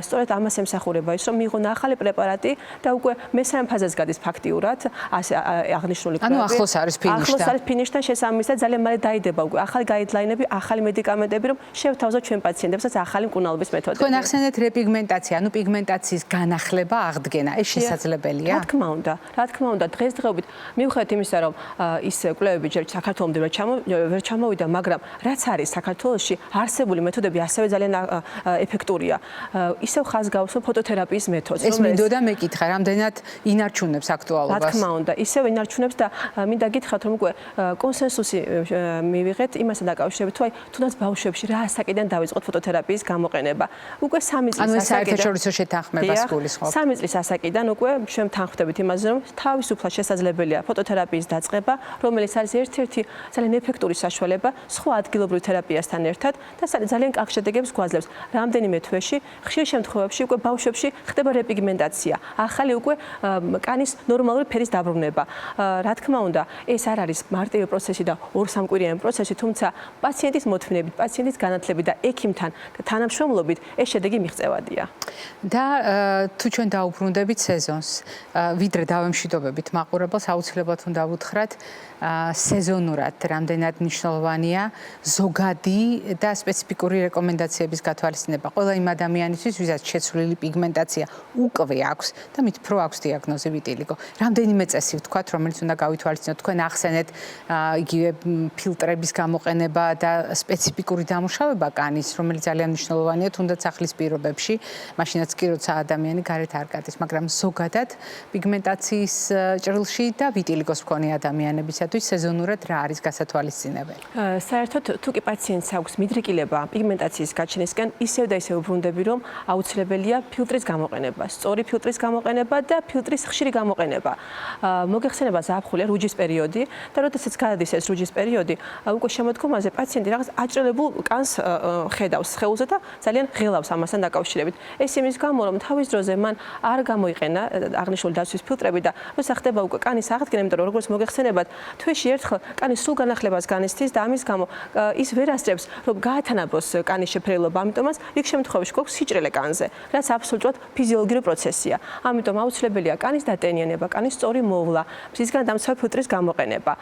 სწორედ ამას ემსახურება ის, რომ მიიღონ ახალი პრეპარატი და უკვე მესამე ფაზას გადის ფაქტიურად, ასე აღნიშნული კვლევები. ანუ ახლოს არის ფინიშთან. ახლოს არის ფინიშთან შესაბამისად ძალიან მალე დაიდება უკვე ახალი გაიდლაინები, ახალი მედიკამენტები, რომ შევთავაზოთ ჩვენ პაციენტებსაც ახალი მკურნალობის მეთოდები. თქვენ ახსენეთ რეპიგმენტაცია, ანუ პიგმენტაციის განახლება, აღდგენა, ეს შესაძლებელია? რა თქმა უნდა, დღესდღეობით მიუხედავად იმისა, რომ ის კვლევები ჯერ საქართველომდე ვერ ჩამოვიდა, მაგრამ რაც არის საქართველოში არსებული მეთოდები ასევე ძალიან ეფექტურია. ისევ ხაზგასმო ფოტოთერაპიის მეთოდს, ეს მინდოდა მეკითხა, რამდენად ინარჩუნებს აქტუალობას? რა თქმა უნდა, ისევ ინარჩუნებს და მინდა გითხრათ, რომ უკვე კონსენსუსი მივიღეთ იმასთან დაკავშირებით, თუ აი თუნდაც ბავშვებში რა ასაკიდან დავიწყოთ ფოტოთერაპიის გამოყენება. უკვე 3 წლის ანუ ეს საერთაშორისო შეთანხმებას გულისხმობს. 3 წლის ასაკიდან უკვე ჩვენ თანხმდებით იმაზე, რომ თავისუფლად შესაძლებელია ფოტოთერაპიის დაწყება, რომელიც არის ერთ-ერთი ძალიან ეფექტური საშუალება სხვა ადგილობრივ თერაპიასთან ერთად და ძალიან კარგ შედეგებს გვაძლევს. რამდენიმე თვეში, ხშირ შემთხვევებში უკვე ბავშვებში ხდება რეპიგმენტაცია, ახალი უკვე კანის ნორმალური ფერის დაბრუნება. რა თქმა უნდა, ეს არ არის მარტივი პროცესი და 2-3 პროცესი, თუმცა პაციენტის მოთმინებით, პაციენტის განათლებით და ექიმთან თანამშრომლობით ეს შედეგი მიღწევადია. და თუ ჩვენ დაუბრუნდებით სეზონს, ვიდრე დავემშვიდობებით მაყურებელს, აუცილებლად უნდა ვუთხრათ სეზონურად რამდენად მნიშვნელოვანია ზოგადი და სპეციფიკური რეკომენდაციების გათვალისწინება ყველა იმ ადამიანისთვის, ვისაც შეცვლილი პიგმენტაცია უკვე აქვს და მით უფრო აქვს დიაგნოზი ვიტილიგო. რამდენიმე წესი ვთქვათ, რომელიც უნდა გავითვალისწინოთ, თქვენ ახსენეთ იგივე ფილტრების გამოყენება და სპეციფიკური დამუშავება კანის, რომელიც ძალიან მნიშვნელოვანია თუნდაც ახლის პირობებში, მაშინაც კი როცა ადამიანი გარეთ არ გადის, მაგრამ ზოგადად პიგმენტაციის ჭრილში და ვიტილიგოს მქონე ადამიანებისათვის სეზონურად რა არის გასათვალისწინებელი? საერთოდ თუ კი პაციენტს აქვს მიდრეკილება პიგმენტაციის გაჩენისკენ, ისევ და ისევ უბრუნდები, რომ აუცილებელია ფილტრის გამოყენება, სწორი ფილტრის გამოყენება და ფილტრის ხშირი გამოყენება. მოგეხსენება ზაფხული, რუჯის პერიოდი და როდესაც გადადის ეს რუჯის პერიოდი, უკვე შემოდგომაზე პაციენტი რაღაც აჭრელებულ კანს ხედავს სხეულზე და ძალიან ღელავს ამასთან დაკავშირებით. ეს იმის გამო, რომ თავის დროზე მან არ გამოიყენა აღნიშნული დაცვის ფილტრები და როცა ხდება უკვე კანის აღდგენა, იმიტომ რომ როგორც მოგეხსენებათ, თვეში ერთხელ კანის სულ განახლებას განიცდის და ამის გამო ის ვერ ასწრებს, რომ გაათანაბოს კანის შეფერილობა, ამიტომაც იქ შემთხვევაში გვაქვს სიჭრელე კანზე, რაც აბსოლუტურად ფიზიოლოგიური პროცესია. ამიტომ აუცილებელია კანის დატენიანება, კანის სწორი მოვლა, მზისგან დამცავი ფილტრის გამოყენება.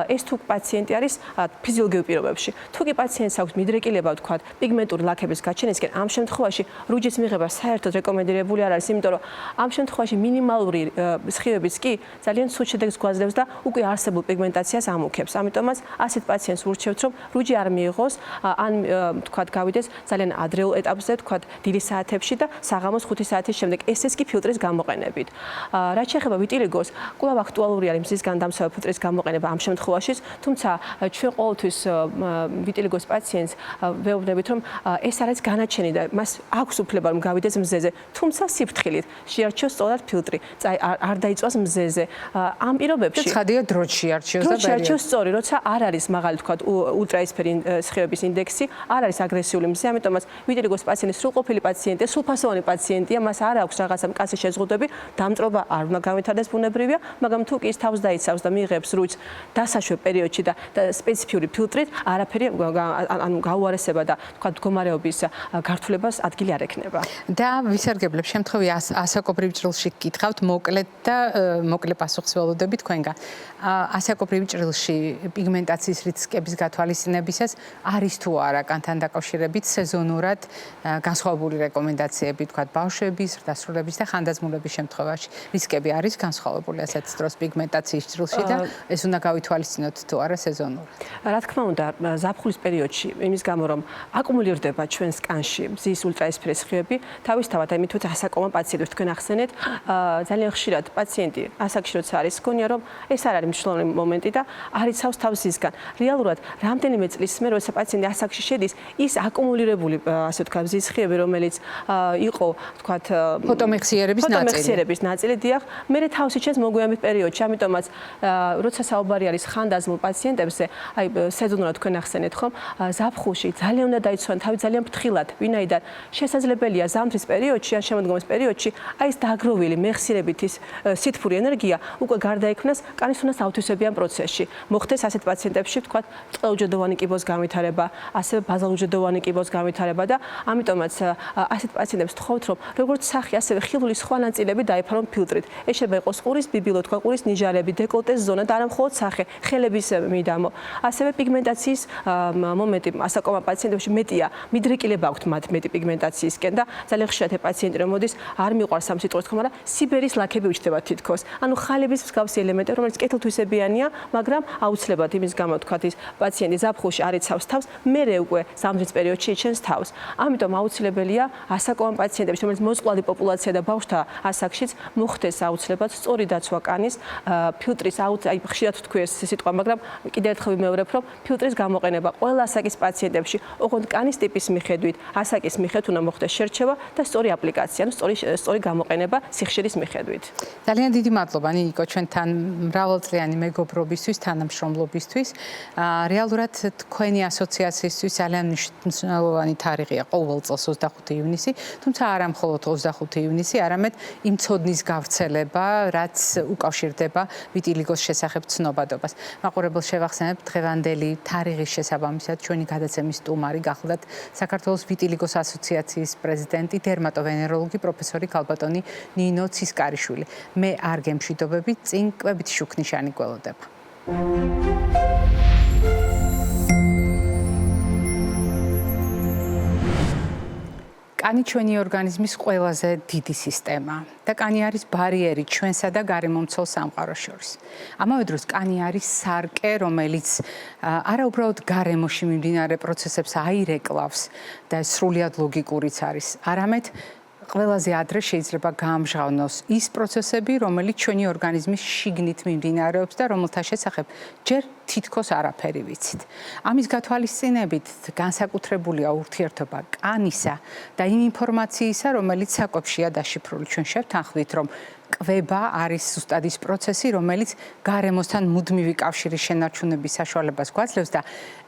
ეს თუ პაციენტი არის ფიზიოლოგიურ პირობებში. თუ კი პაციენტს აქვს მიდრეკილება, ვთქვათ, პიგმენტური ლაქების გაჩენისკენ, ამ შემთხვევაში რუჯის მიღება საერთოდ რეკომენდირებული არ არის, იმიტომ რომ ამ შემთხვევაში მინიმალური სხივებიც კი ძალიან ცუდ შედეგს გვაძლევს და უკვე არსებულ პიგმენტაციას ამუქებს. ამიტომაც ასეთ პაციენტს ურჩევთ, რომ რუჯი არ მიიღოს, ან ვთქვათ, გავიდეს ძალიან ადრეულ ეტაპზე, ვთქვათ, დილის საათებში და საღამოს 5 საათის შემდეგ, ესეც კი ფილტრის გამოყენებით. რაც შეეხება ვიტილიგოს, კვლავ აქტუალური არის მზისგან დამცავი ფილტრის გამოყენება ამ შემთხვევაშიც, თუმცა ჩვენ ყოველთვის ვიტილიგოს პაციენტს ვეუბნებით, რომ ეს არის განაჩენი და მას აქვს უფლება რომ გავიდეს მზეზე, თუმცა სიფრთხილით შეარჩიოს სწორად ფილტრი, არ დაიწვას მზეზე. ამ პირობებში ცხადია დროშ შეარჩიოს და შეარჩიოს სწორი, როცა არ არის მაღალი, ვთქვათ, ულტრაისფერი სხივების ინდექსი, არ არის აგრესიული მზე, ამიტომაც ვიტილიგოს პაციენტი სრულყოფილი პაციენტია, სრულფასოვანი პაციენტია, მას არ აქვს რაღაცა მკაცრი შეზღუდვები, დამწრობა არ უნდა გამეთარდეს ბუნებრივია, მაგრამ თუ კი ის თავს დაიცავს და მიიღებს რუჯს დასაშვებ პერიოდში და სპეციფიური ფილტრით, არაფერი ანუ გაუარესება და ვთქვათ, მდგომარეობის გართულებას ადგილი არ ექნება. და ვისარგებლებ შემთხვევი ასაკობრივ ჭრილში გკითხავთ მოკლედ და მოკლე პასუხს ველოდები თქვენგან. ასაკობრივ ჭრილში პიგმენტაციის რისკების გათვალისწინებისას არის თუ არა კანთან დაკავშირებით სეზონურად განსხვავებული რეკომენდაციები, ვთქვათ, ბავშვების, დასრულების და ხანდაზმულების შემთხვევაში. რისკები არის განსხვავებული ასეთ დროს პიგმენტაციის ჭრილში და ეს უნდა გავითვალისწინოთ თუ არა სეზონურად. რა თქმა უნდა, ზაფხულის პერიოდში, იმის გამო რომ აკუმულირდება ჩვენს კანში მზის ულტრაისფერი სხივები, თავისთავად აი მithut ასაკოვან პაციენტებს თქვენ ახსენეთ, ძალიან ხშირად პაციენტი ასაკში როცა არის გონია რომ ეს არ არის მნიშვნელოვანი მომენტი და არ იცავს თავს ზისგან. რეალურად რამდენიმე წლის მერე როცა პაციენტი ასაკში შედის, ის აკუმულირებული ასე ვთქვათ მზის სხივები, რომელიც იყო ვთქვათ ფოტომეხსიერების ნაწილი, დიახ, მე თავს იჩენს მოგვიანებით პერიოდში, ამიტომაც როცა საუბარი არის ხანდაზმულ პაციენტებზე, აი სეზონურად თქვენ ახსენეთ ხომ, ზაფხულში ძალიან უნდა დაიცვან თავი ძალიან ფრთხილად, ვინაიდან შესაძლებელია ზამთრის პერიოდში ან შემოდგომის პერიოდში აი ეს დაგროვილი მეხსიერებით ის სითბური ენერგია უკვე გარდაიქმნას კანის უნას ავთვისებიან პროცესში. მოხდეს ასეთ პაციენტებში ვთქვათ, წყალუჯრედოვანი კიბოს განვითარება, ასევე ბაზალუჯრედოვანი კიბოს განვითარება და ამიტომაც ასეთ პაციენტებს ვთხოვთ, რომ როგორც სახე, ასევე ხილული სხვა ნაწილები დაიფარონ ფილტრით. ეს შეიძლება იყოს ყურის ბიბილო, თქვა ყურის ნიჟარები, დეკოლტეს ზონა და არა მხოლოდ სახე, ხელების მიდამო. ასევე პიგმენტაციის მომენტი ასაკოვან პაციენტებში მეტია, მიდრეკილება აქვთ მათ მეტი პიგმენტაციისკენ და ძალიან ხშირად პაციენტი რომ მოდის, არ მიყვარს ამ სიტყვას თქო, მაგრამ სიბერის ლაქები უჩნდება თითქოს. ანუ ხალების მსგავსი ელემენტი, რომელიც კეთილთვისებიანია, მაგრამ აუცილებლად იმის გამო თქვათ ის პაციენტი ზაფხულში არ იცავს თავს, მერე უკვე ზამთრის პერიოდში იჩენს თავს. ამიტომ აუცილებელია ასაკოვან პაციენტებში, რომელიც მოწყვლადი პოპულაცია და ბავშვთა ასაკშიც მოხდეს აუცილებლად სწორი დაცვა კანის, ფილტრის აი ხშირად ვთქვი ეს სიტყვა, მაგრამ კიდევ ერთხელ ვიმეორებ, რომ ფილტრის გამოყენება ყველა ასაკის პაციენტებში, ოღონდ კანის ტიპის მიხედვით, ასაკის მიხედვით უნდა მოხდეს შერჩევა და სწორი აპლიკაცია, ანუ სწორი გამოყენება სიხშირის მიხედვით. ძალიან დიდი მადლობა ნიკო ჩვენთან მრავალწლიანი მეგობრობისთვის, თანამშრომლობისთვის. რეალურად თქვენი ასოციაციისთვის ძალიან მნიშვნელოვანი თარიღია ყოველ წელს 25 ივნისი, თუმცა არა მხოლოდ 25 ივნისი, არამედ იმ ცოდნის გავრცელება, რაც უკავშირდება ვიტილიგოს შესახებ ცნობადობას. მაყურებელს მადლობელს შევახსენებთ დღევანდელი თარიღის შესაბამისად ჩვენი გადაცემის სტუმარი გახლდათ საქართველოს ვიტილიგოს ასოციაციის პრეზიდენტი დერმატოვენეროლოგი პროფესორი ქალბატონი ნინო ცისკარიშვილი. მე არ გემშვიდობებით, წინ კვებითი შუქნიშანი გველოდება. კანი ჩვენი ორგანიზმის ყველაზე დიდი სისტემა და კანი არის ბარიერი ჩვენსა და გარემომცველ სამყაროს შორის. ამავე დროს კანი არის სარკე, რომელიც არა უბრალოდ გარემოში მიმდინარე პროცესებს აირეკლავს და სრულიად ლოგიკურიც არის, არამედ ყველაზე ადრე შეიძლება გაამჟღავნოს ის პროცესები, რომელიც ჩვენი ორგანიზმის შიგნით მიმდინარეობს და რომელთა შესახებ ჯერ თითქოს არაფერი ვიცით. ამის გათვალისწინებით განსაკუთრებულია ურთიერთობა კანისა და იმ ინფორმაციისა, რომელიც საკვებშია დაშიფრული. ჩვენ შევთანხმდით, რომ კვება არის ზუსტად ის პროცესი, რომელიც გარემოსთან მუდმივი კავშირის შენარჩუნების საშუალებას გვაძლევს და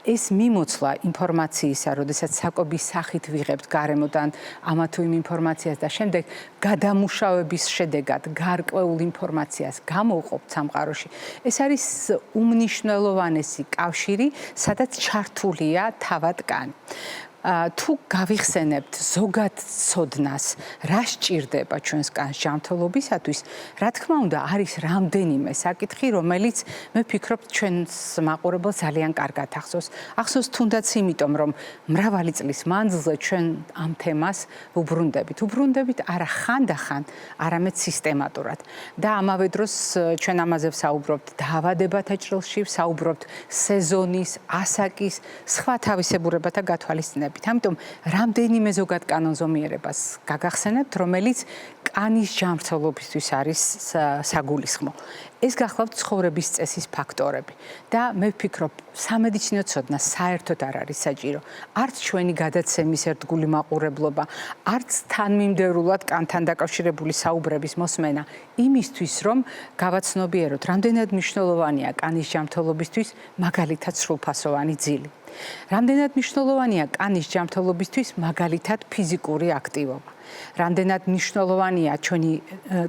ეს მიმოცვლა ინფორმაციისა, როდესაც საკვების სახით ვიღებთ გარემოდან ამა თუ იმ ინფორმაციას და შემდეგ გადამუშავების შედეგად გარკვეულ ინფორმაციას გამოვყოფთ სამყაროში. ეს არის უმნიშვნელოვანესი კავშირი, სადაც ჩართულია თავად კანი. თუ გავიხსენებთ ზოგად ცოდნას, რა სჭირდება ჩვენს კანს ჯანმრთელობისათვის, რა თქმა უნდა, არის რამდენიმე საკითხი, რომელიც მე ვფიქრობ ჩვენს მაყურებელს ძალიან კარგად ახსოვს. ახსოვს თუნდაც იმიტომ, რომ მრავალი წლის მანძილზე ჩვენ ამ თემას ვუბრუნდებით არა ხანდახან, არამედ სისტემატურად. და ამავე დროს ჩვენ ამაზე ვსაუბრობთ დაავადებათა ჭრილში, ვსაუბრობთ სეზონის, ასაკის, სხვა თავისებურებათა გათვალისწინებით. ამიტომ რამდენიმე ზოგად კანონზომიერებას გაგახსენებთ, რომელიც კანის ჯანმრთელობისთვის არის საგულისხმო. ეს გახლავთ ცხოვრების წესის ფაქტორები და მე ვფიქრობ, სამედიცინო ცოდნა საერთოდ არ არის საჭირო. არც ჩვენი გადაცემის ერთგული მაყურებლობა, არც თანმიმდევრულად კანთან დაკავშირებული საუბრების მოსმენა იმისთვის, რომ გავაცნობიეროთ, რამდენად მნიშვნელოვანია კანის ჯანმრთელობისთვის მაგალითად სრულფასოვანი ძილი. რამდენად მნიშვნელოვანია კანის ჯანმრთელობისთვის მაგალითად ფიზიკური აქტივობა. რამდენად მნიშვნელოვანია ჩვენი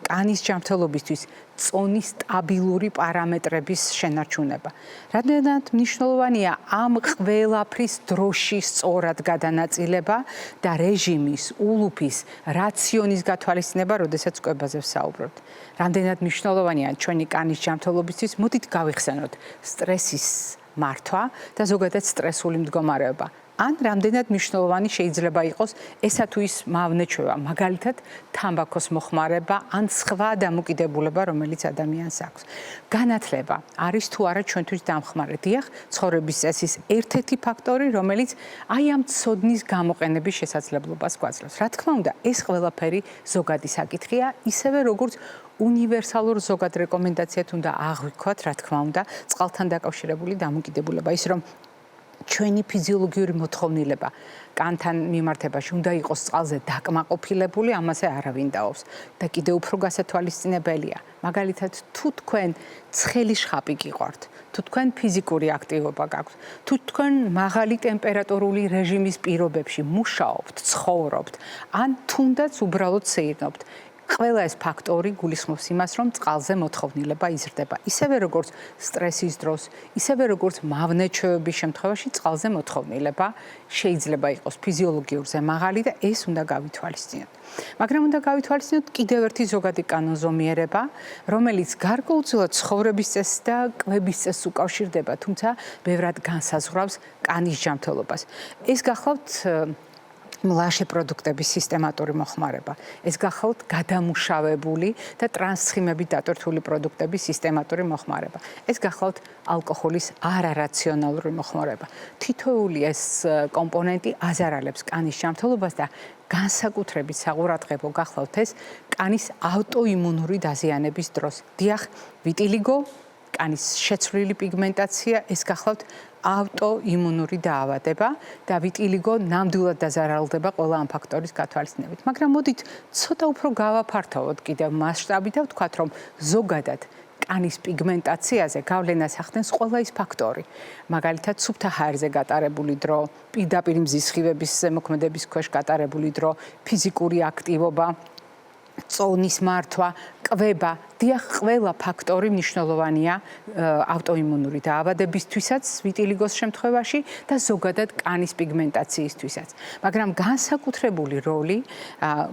კანის ჯანმრთელობისთვის წონის სტაბილური პარამეტრების შენარჩუნება. რამდენად მნიშვნელოვანია ამ ყველაფრის დროშის სწორად გადანაწილება და რეჟიმის, ულუფის, რაციონის გათვალისწინება, როდესაც კვებაზე ვსაუბრობთ. რამდენად მნიშვნელოვანია ჩვენი კანის ჯანმრთელობისთვის, მოდით გავიხსენოთ სტრესის მართვა და ზოგადად სტრესული მდგომარეობა. ან რამდენად მნიშვნელოვანი შეიძლება იყოს ესა თუ ის მავნეჩვევა, მაგალითად თამბაქოს მოხმარება ან სხვა დამოკიდებულება, რომელიც ადამიანს აქვს. განათლება არის თუ არა ჩვენთვის დამხმარე. დიახ, ცხოვრების წესის ერთ-ერთი ფაქტორი, რომელიც აი ამ ცოდნის გამოყენების შესაძლებლობას გვაძლევს. რა თქმა უნდა, ეს ყველაფერი ზოგადი საკითხია, ისევე როგორც უნივერსალურ ზოგად რეკომენდაციად უნდა აღვიქვათ, რა თქმა უნდა, წყალთან დაკავშირებული დამოკიდებულება. ის რომ ჩვენი ფიზიოლოგიური მოთხოვნილება კანთან მიმართებაში უნდა იყოს წყალზე დაკმაყოფილებული, ამაზე არავინ დაობს. და კიდევ უფრო გასათვალისწინებელია, მაგალითად, თუ თქვენ ცხელი შხაპი გიყვართ, თუ თქვენ ფიზიკური აქტივობა გაქვთ, თუ თქვენ მაღალი ტემპერატურული რეჟიმის პირობებში მუშაობთ, ცხოვრობთ, ან თუნდაც უბრალოდ სეირნობთ. ყველა ეს ფაქტორი გულისხმობს იმას, რომ წყალზე მოთხოვნილება იზრდება. ისევე როგორც სტრესის დროს, ისევე როგორც მავნეჩვეების შემთხვევაში წყალზე მოთხოვნილება შეიძლება იყოს ფიზიოლოგიურზე მაღალი და ეს უნდა გავითვალისწინოთ. მაგრამ უნდა გავითვალისწინოთ კიდევ ერთი ზოგადი კანონზომიერება, რომელიც გარკვეულწილად ცხოვრების წესს და კვების წესს უკავშირდება, თუმცა ბევრად განსაზღვრავს კანის ჯანმრთელობას. ეს გახლავთ მლაშე პროდუქტების სისტემატური მოხმარება. ეს გახლავთ გადამუშავებული და ტრანსცხიმებით დატვირთული პროდუქტების სისტემატური მოხმარება. ეს გახლავთ ალკოჰოლის არარაციონალური მოხმარება. თითოეული ეს კომპონენტი აზარალებს კანის ჯანმრთელობას და განსაკუთრებით საყურადღებო გახლავთ ეს კანის ავტოიმუნური დაზიანების დროს. დიახ, ვიტილიგო, კანის შეცვლილი პიგმენტაცია, ეს გახლავთ ავტოიმუნური დაავადება და ვიტილიგო ნამდვილად დაზარალდება ყველა ამ ფაქტორის გათვალისწინებით. მაგრამ მოდით ცოტა უფრო გავაფართოვოთ კიდევ მასშტაბით და ვთქვათ, რომ ზოგადად კანის პიგმენტაციაზე გავლენას ახდენს ყველა ის ფაქტორი. მაგალითად, სუფთა ჰაერზე გატარებული დრო, პირდაპირ მზის სხივების ზემოქმედების ქვეშ გატარებული დრო, ფიზიკური აქტივობა, წონის მართვა, კვება, დიახ, ყველა ფაქტორი მნიშვნელოვანია ავტოიმუნური დაავადებისთვისაც, ვიტილიგოს შემთხვევაში და ზოგადად კანის პიგმენტაციისთვისაც. მაგრამ განსაკუთრებული როლი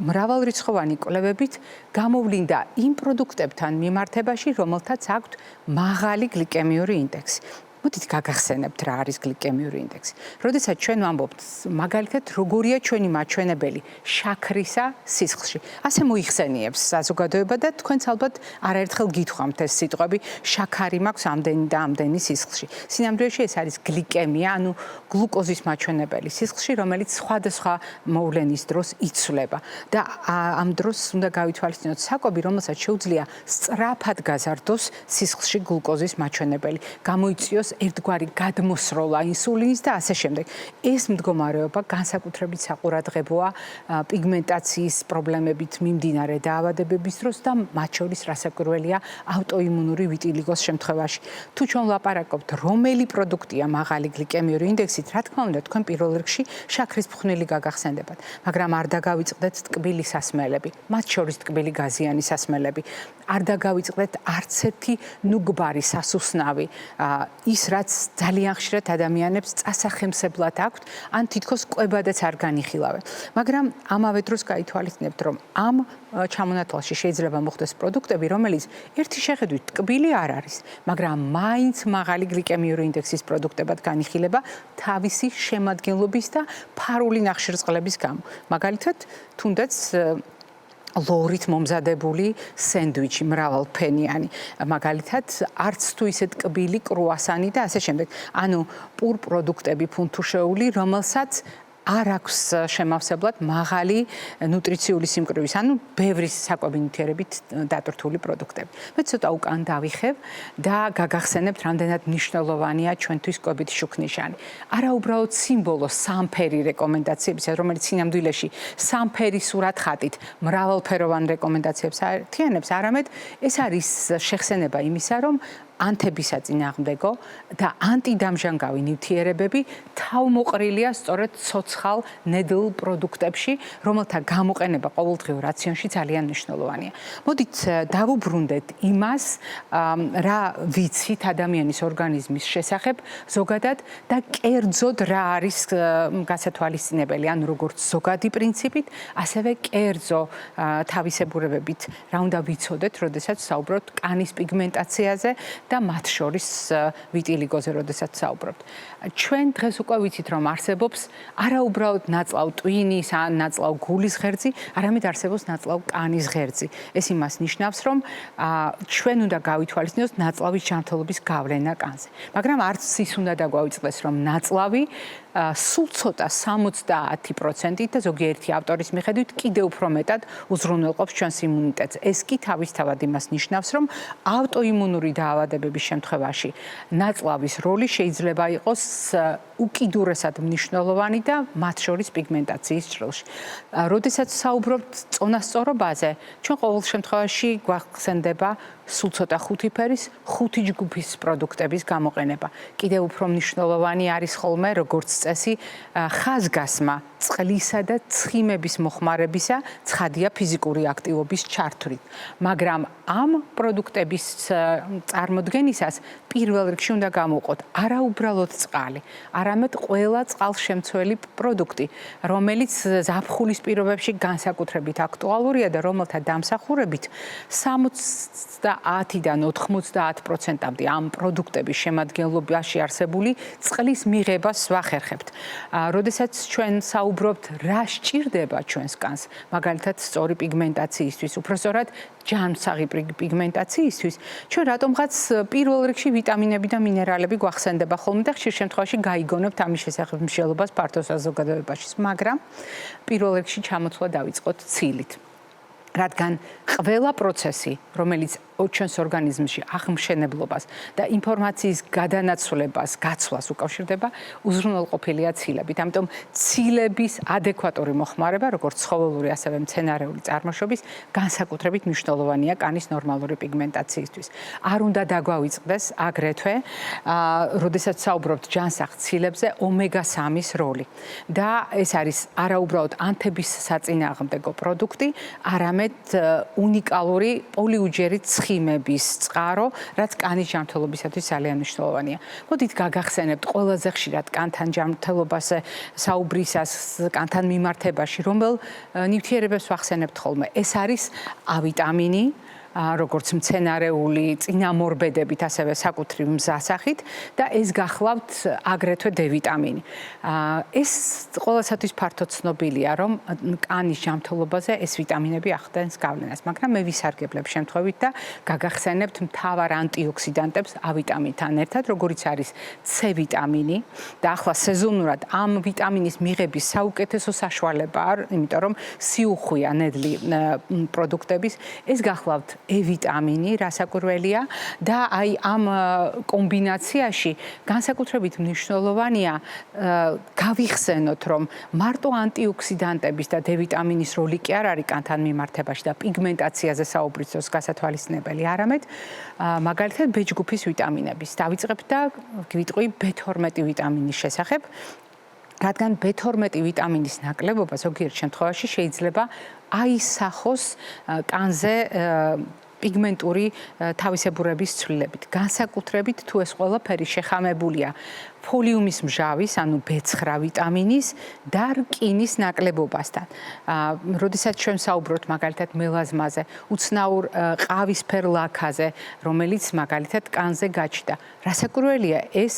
მრავალრიცხოვანი კვლევებით გამოვლინდა იმ პროდუქტებთან მიმართებაში, რომელთაც აქვთ მაღალი გლიკემიური ინდექსი. მოდით გაგახსენებთ რა არის გლიკემიური ინდექსი. როდესაც ჩვენ ვამბობთ, მაგალითად, როგორია ჩვენი მაჩვენებელი შაქრისა სისხლში. ასე მოიხსენიებს საზოგადოება და თქვენც ალბათ არაერთხელ გითხვამთ ეს სიტყვები, შაქარი მაქვს ამდენი და ამდენი სისხლში. სინამდვილეში ეს არის გლიკემია, ანუ გლუკოზის მაჩვენებელი სისხლში, რომელიც სხვადასხვა მოვლენის დროს იცვლება. და ამ დროს უნდა გავითვალისწინოთ საკვები, რომელსაც შეუძლია სწრაფად გაზარდოს სისხლში გლუკოზის მაჩვენებელი. გამოიწვიოს ერთგვარი გადმოსროლა ინსულინის და ასე შემდეგ. ეს მდგომარეობა განსაკუთრებით საყურადღებოა პიგმენტაციის პრობლემებით მიმდინარე დაავადებების დროს და მათ შორის რასაკვირველია ავტოიმუნური ვიტილიგოს შემთხვევაში. თუ ჩვენ ვლაპარაკობთ, რომელი პროდუქტია მაღალი გლიკემიური ინდექსით, რა თქმა უნდა, თქვენ პირველ რიგში შაქრის ფხვნილი გაგახსენდებათ, მაგრამ არ დაგავიწყდეთ ტკბილი სასმელები, მათ შორის ტკბილი გაზიანი სასმელები. არ დაგავიწყდეთ არც ერთი ნუგბარი სასუსნავი, ის რაც ძალიან ხშირად ადამიანებს წასახემსებლად აქვთ, ან თითქოს კვებადაც არ განიხილავენ. მაგრამ ამავე დროს გაითვალისწინებთ, რომ ამ ჩამონათვალში შეიძლება მოხდეს პროდუქტები, რომელიც ერთი შეხედვით ტკბილი არ არის, მაგრამ მაინც მაღალი გლიკემიური ინდექსის პროდუქტებად განიხილება თავისი შემადგენლობის და ფარული ნახშირწყლების გამო. მაგალითად, თუნდაც ლორით მომზადებული სენდვიჩი მრავალფენიანი, მაგალითად, არც თუ ისე ტკბილი კრუასანი და ასე შემდეგ. ანუ პურ პროდუქტები ფუნთუშეული, რომელსაც არ აქვს შემავსებლად მაღალი ნუტრიციული სიმკვრივის, ანუ ბევრი საკვები ნივთიერებით დატვირთული პროდუქტები. მე ცოტა უკან დავიხევ და გაგახსენებთ, რამდენად მნიშვნელოვანია ჩვენთვის კვებითი შუქნიშანი. არა უბრალოდ სიმბოლო სამფერი რეკომენდაციებისა, რომელიც სინამდვილეში სამფერი სურათხატით მრავალფეროვან რეკომენდაციებს აერთიანებს, არამედ ეს არის შეხსენება იმისა, რომ ანთების საწინააღმდეგო და ანტიდამჟანგავი ნივთიერებები თავმოყრილია სწორედ ცოცხალ ნედლ პროდუქტებში, რომელთა გამოყენება ყოველდღიურ რაციონში ძალიან მნიშვნელოვანია. მოდით დავუბრუნდეთ იმას, რა ვიცით ადამიანის ორგანიზმის შესახებ ზოგადად და კერძოდ რა არის გასათვალისწინებელი, ანუ როგორც ზოგადი პრინციპით, ასევე კერძო თავისებურებებით, რა უნდა ვიცოდეთ, როდესაც საუბრობთ კანის პიგმენტაციაზე და მათ შორის ვიტილიგოზე, როდესაც საუბრობთ. ჩვენ დღეს უკვე ვიცით, რომ არსებობს არა უბრალოდ ნაწლავ ტვინის ან ნაწლავ გულის ღერძი, არამედ არსებობს ნაწლავ კანის ღერძი. ეს იმას ნიშნავს, რომ ჩვენ უნდა გავითვალისწინოთ ნაწლავის ჯანმრთელობის გავლენა კანზე. მაგრამ არც ის უნდა დაგვავიწყდეს, რომ ნაწლავი სულ ცოტა 70% და ზოგიერთი ავტორის მიხედვით კიდევ უფრო მეტად უზრუნველყოფს ჩვენს იმუნიტეტს. ეს კი თავისთავად იმას ნიშნავს, რომ ავტოიმუნური დაავადებების შემთხვევაში ნაწლავის როლი შეიძლება იყოს უკიდურესად მნიშვნელოვანი და მათ შორის პიგმენტაციის ჭრილში. როდესაც საუბრობთ წონასწორობაზე, ჩვენ ყოველ შემთხვევაში გვახსენდება სულ ცოტა ხუთი ფერის, ხუთი ჯგუფის პროდუქტების გამოყენება. კიდევ უფრო მნიშვნელოვანი არის ხოლმე, როგორც წესი, ხაზგასმა წყლისა და ცხიმების მოხმარებისა ცხადია ფიზიკური აქტივობის ჩართვით. მაგრამ ამ პროდუქტების წარმოდგენისას პირველ რიგში უნდა გამოვყოთ არა უბრალოდ წყალი, არამედ ყველა წყალშემცველი პროდუქტი, რომელიც ზაფხულის პირობებში განსაკუთრებით აქტუალურია და რომელთა დამსახურებით 70-დან 90%-მდე ამ პროდუქტების შემადგენლობაში არსებული წყლის მიღებას ვახერხებთ. როდესაც ჩვენ საუბრობთ, რა სჭირდება ჩვენს კანს, მაგალითად, სწორი პიგმენტაციისთვის, უბრალოდ ჯანმრთელი პიგმენტაციისთვის, ჩვენ რატომღაც პირველ რიგში ვიტამინები და მინერალები გვახსენდება ხოლმე და ხშირ შემთხვევაში გაიგონებთ ამის შესახებ მსჯელობას ფართო საზოგადოებაში, მაგრამ პირველ რიგში ჩამოცვლა დავიწყოთ ცილით. რადგან ყველა პროცესი, რომელიც ჩვენს ორგანიზმში აღმშენებლობას და ინფორმაციის გადანაცვლებას, გაცვლას უკავშირდება უზრუნველყოფილია ცილებით. ამიტომ ცილების ადეკვატური მოხმარება, როგორც ცხოველური, ასევე მცენარეული წარმოშობის, განსაკუთრებით მნიშვნელოვანია კანის ნორმალური პიგმენტაციისთვის. არ უნდა დაგვავიწყდეს აგრეთვე, როდესაც საუბრობთ ჯანსაღ ცილებზე, ომეგა-3-ის როლი. და ეს არის არაუბრალოდ ანთების საწინააღმდეგო პროდუქტი, არამედ უნიკალური პოლიუჯერი ცხიმების წყარო, რაც კანის ჯანმრთელობისათვის ძალიან მნიშვნელოვანია. მოდით გაგახსენებთ ყველაზე ხშირად კანთან ჯანმრთელობაზე საუბრისას, კანთან მიმართებაში, რომელ ნივთიერებებს ვახსენებთ ხოლმე. ეს არის ავიტამინი, როგორც მცენარეული წინამორბედებით, ასევე საკუთრივ მზასახით და ეს გახლავთ აგრეთვე D ვიტამინი. ეს ყოველსათვის ფართოდ ცნობილია, რომ კანის ჯანმრთელობაზე ეს ვიტამინები ახდენს გავლენას, მაგრამ მე ვისარგებლებ შემთხვევით და გაგახსენებთ მთავარ ანტიოქსიდანტებს ავიტამინთან ერთად, როგორიც არის C ვიტამინი და ახლა სეზონურად ამ ვიტამინის მიღების საუკეთესო საშუალება არ, იმიტომ რომ სიუხვია ნედლი პროდუქტების, ეს გახლავთ E ვიტამინი, რასაკვირველია და აი ამ კომბინაციაში განსაკუთრებით მნიშვნელოვანია გავიხსენოთ, რომ მარტო ანტიოქსიდანტების და D ვიტამინის როლი კი არ არის კანთან მიმართებაში და პიგმენტაციაზე საუბრის დროს გასათვალისწინებელი, არამედ მაგალითად B ჯგუფის ვიტამინების. დავიწყებ და გვიტყვი B12 ვიტამინის შესახებ. რადგან B12 ვიტამინის ნაკლებობა ზოგიერთ შემთხვევაში შეიძლება აისახოს კანზე პიგმენტური თავისებურების ცვლილებით. განსაკუთრებით თუ ეს ყველაფერი შეხამებულია ფოლიუმის მჟავის, ანუ B9 ვიტამინის და რკინის ნაკლებობასთან. როდესაც ჩვენ საუბრობთ მაგალითად მელაზმაზე, უცნაურ ყავისფერ ლაქაზე, რომელიც მაგალითად კანზე გაჩნდა. რასაკვირველია, ეს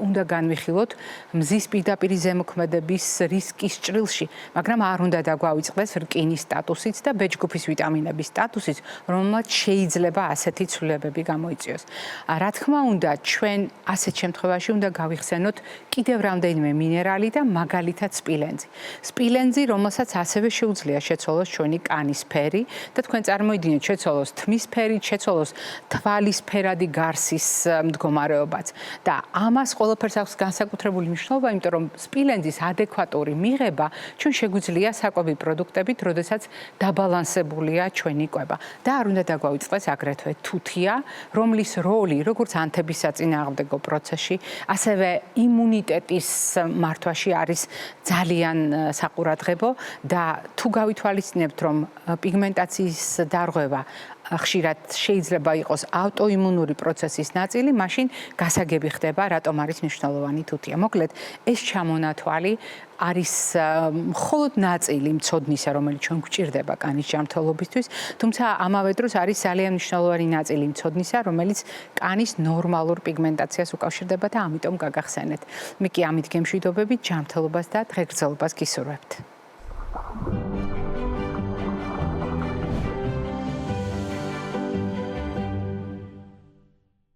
უნდა განვიხილოთ მზის პირდაპირი ზემოქმედების რისკის ჭრილში, მაგრამ არ უნდა დაგვავიწყდეს რკინის სტატუსიც და B ჯგუფის ვიტამინების სტატუსიც, რომელმაც შეიძლება ასეთი ცვლილებები გამოიწვიოს. რა თქმა უნდა, ჩვენ ასეთ შემთხვევაში უნდა გავიხსენოთ კიდევ რამდენიმე მინერალი და მაგალითად სპილენძი. სპილენძი, რომელსაც ასევე შეუძლია შეცვალოს ჩვენი კანის ფერი და თქვენ წარმოიდგინეთ, შეცვალოს თმის ფერით, შეცვალოს თვალის ფერადი გარსის მდგომარეობაც. და ამას ყველაფერს აქვს განსაკუთრებული მნიშვნელობა, იმიტომ რომ სპილენძის ადეკვატური მიღება ჩვენ შეგვიძლია საკვები პროდუქტებით, როდესაც დაბალანსებულია ჩვენი კვება. და არ უნდა დაგვავიწყდეს აგრეთვე თუთია, რომლის როლი როგორც ანთების საწინააღმდეგო პროცესში, ასევე იმუნიტეტის მართვაში არის ძალიან საყურადღებო და თუ გავითვალისწინებთ, რომ პიგმენტაციის დარღვევა ხშირად შეიძლება იყოს ავტოიმუნური პროცესის ნაწილი, მაშინ გასაგები ხდება, რატომ არის მნიშვნელოვანი თუთია. მოკლედ, ეს ჩამონათვალი არის მხოლოდ ნაწილი მცოდნისა, რომელიც ჩვენ გვჭირდება კანის ჯანმრთელობისთვის, თუმცა ამავე დროს არის ძალიან მნიშვნელოვანი ნაწილი მცოდნისა, რომელიც კანის ნორმალურ პიგმენტაციას უკავშირდება და ამიტომ გაგახსენეთ. მე კი ამით გემშვიდობებით ჯანმრთელობას და დღეგრძელობას გისურვებთ.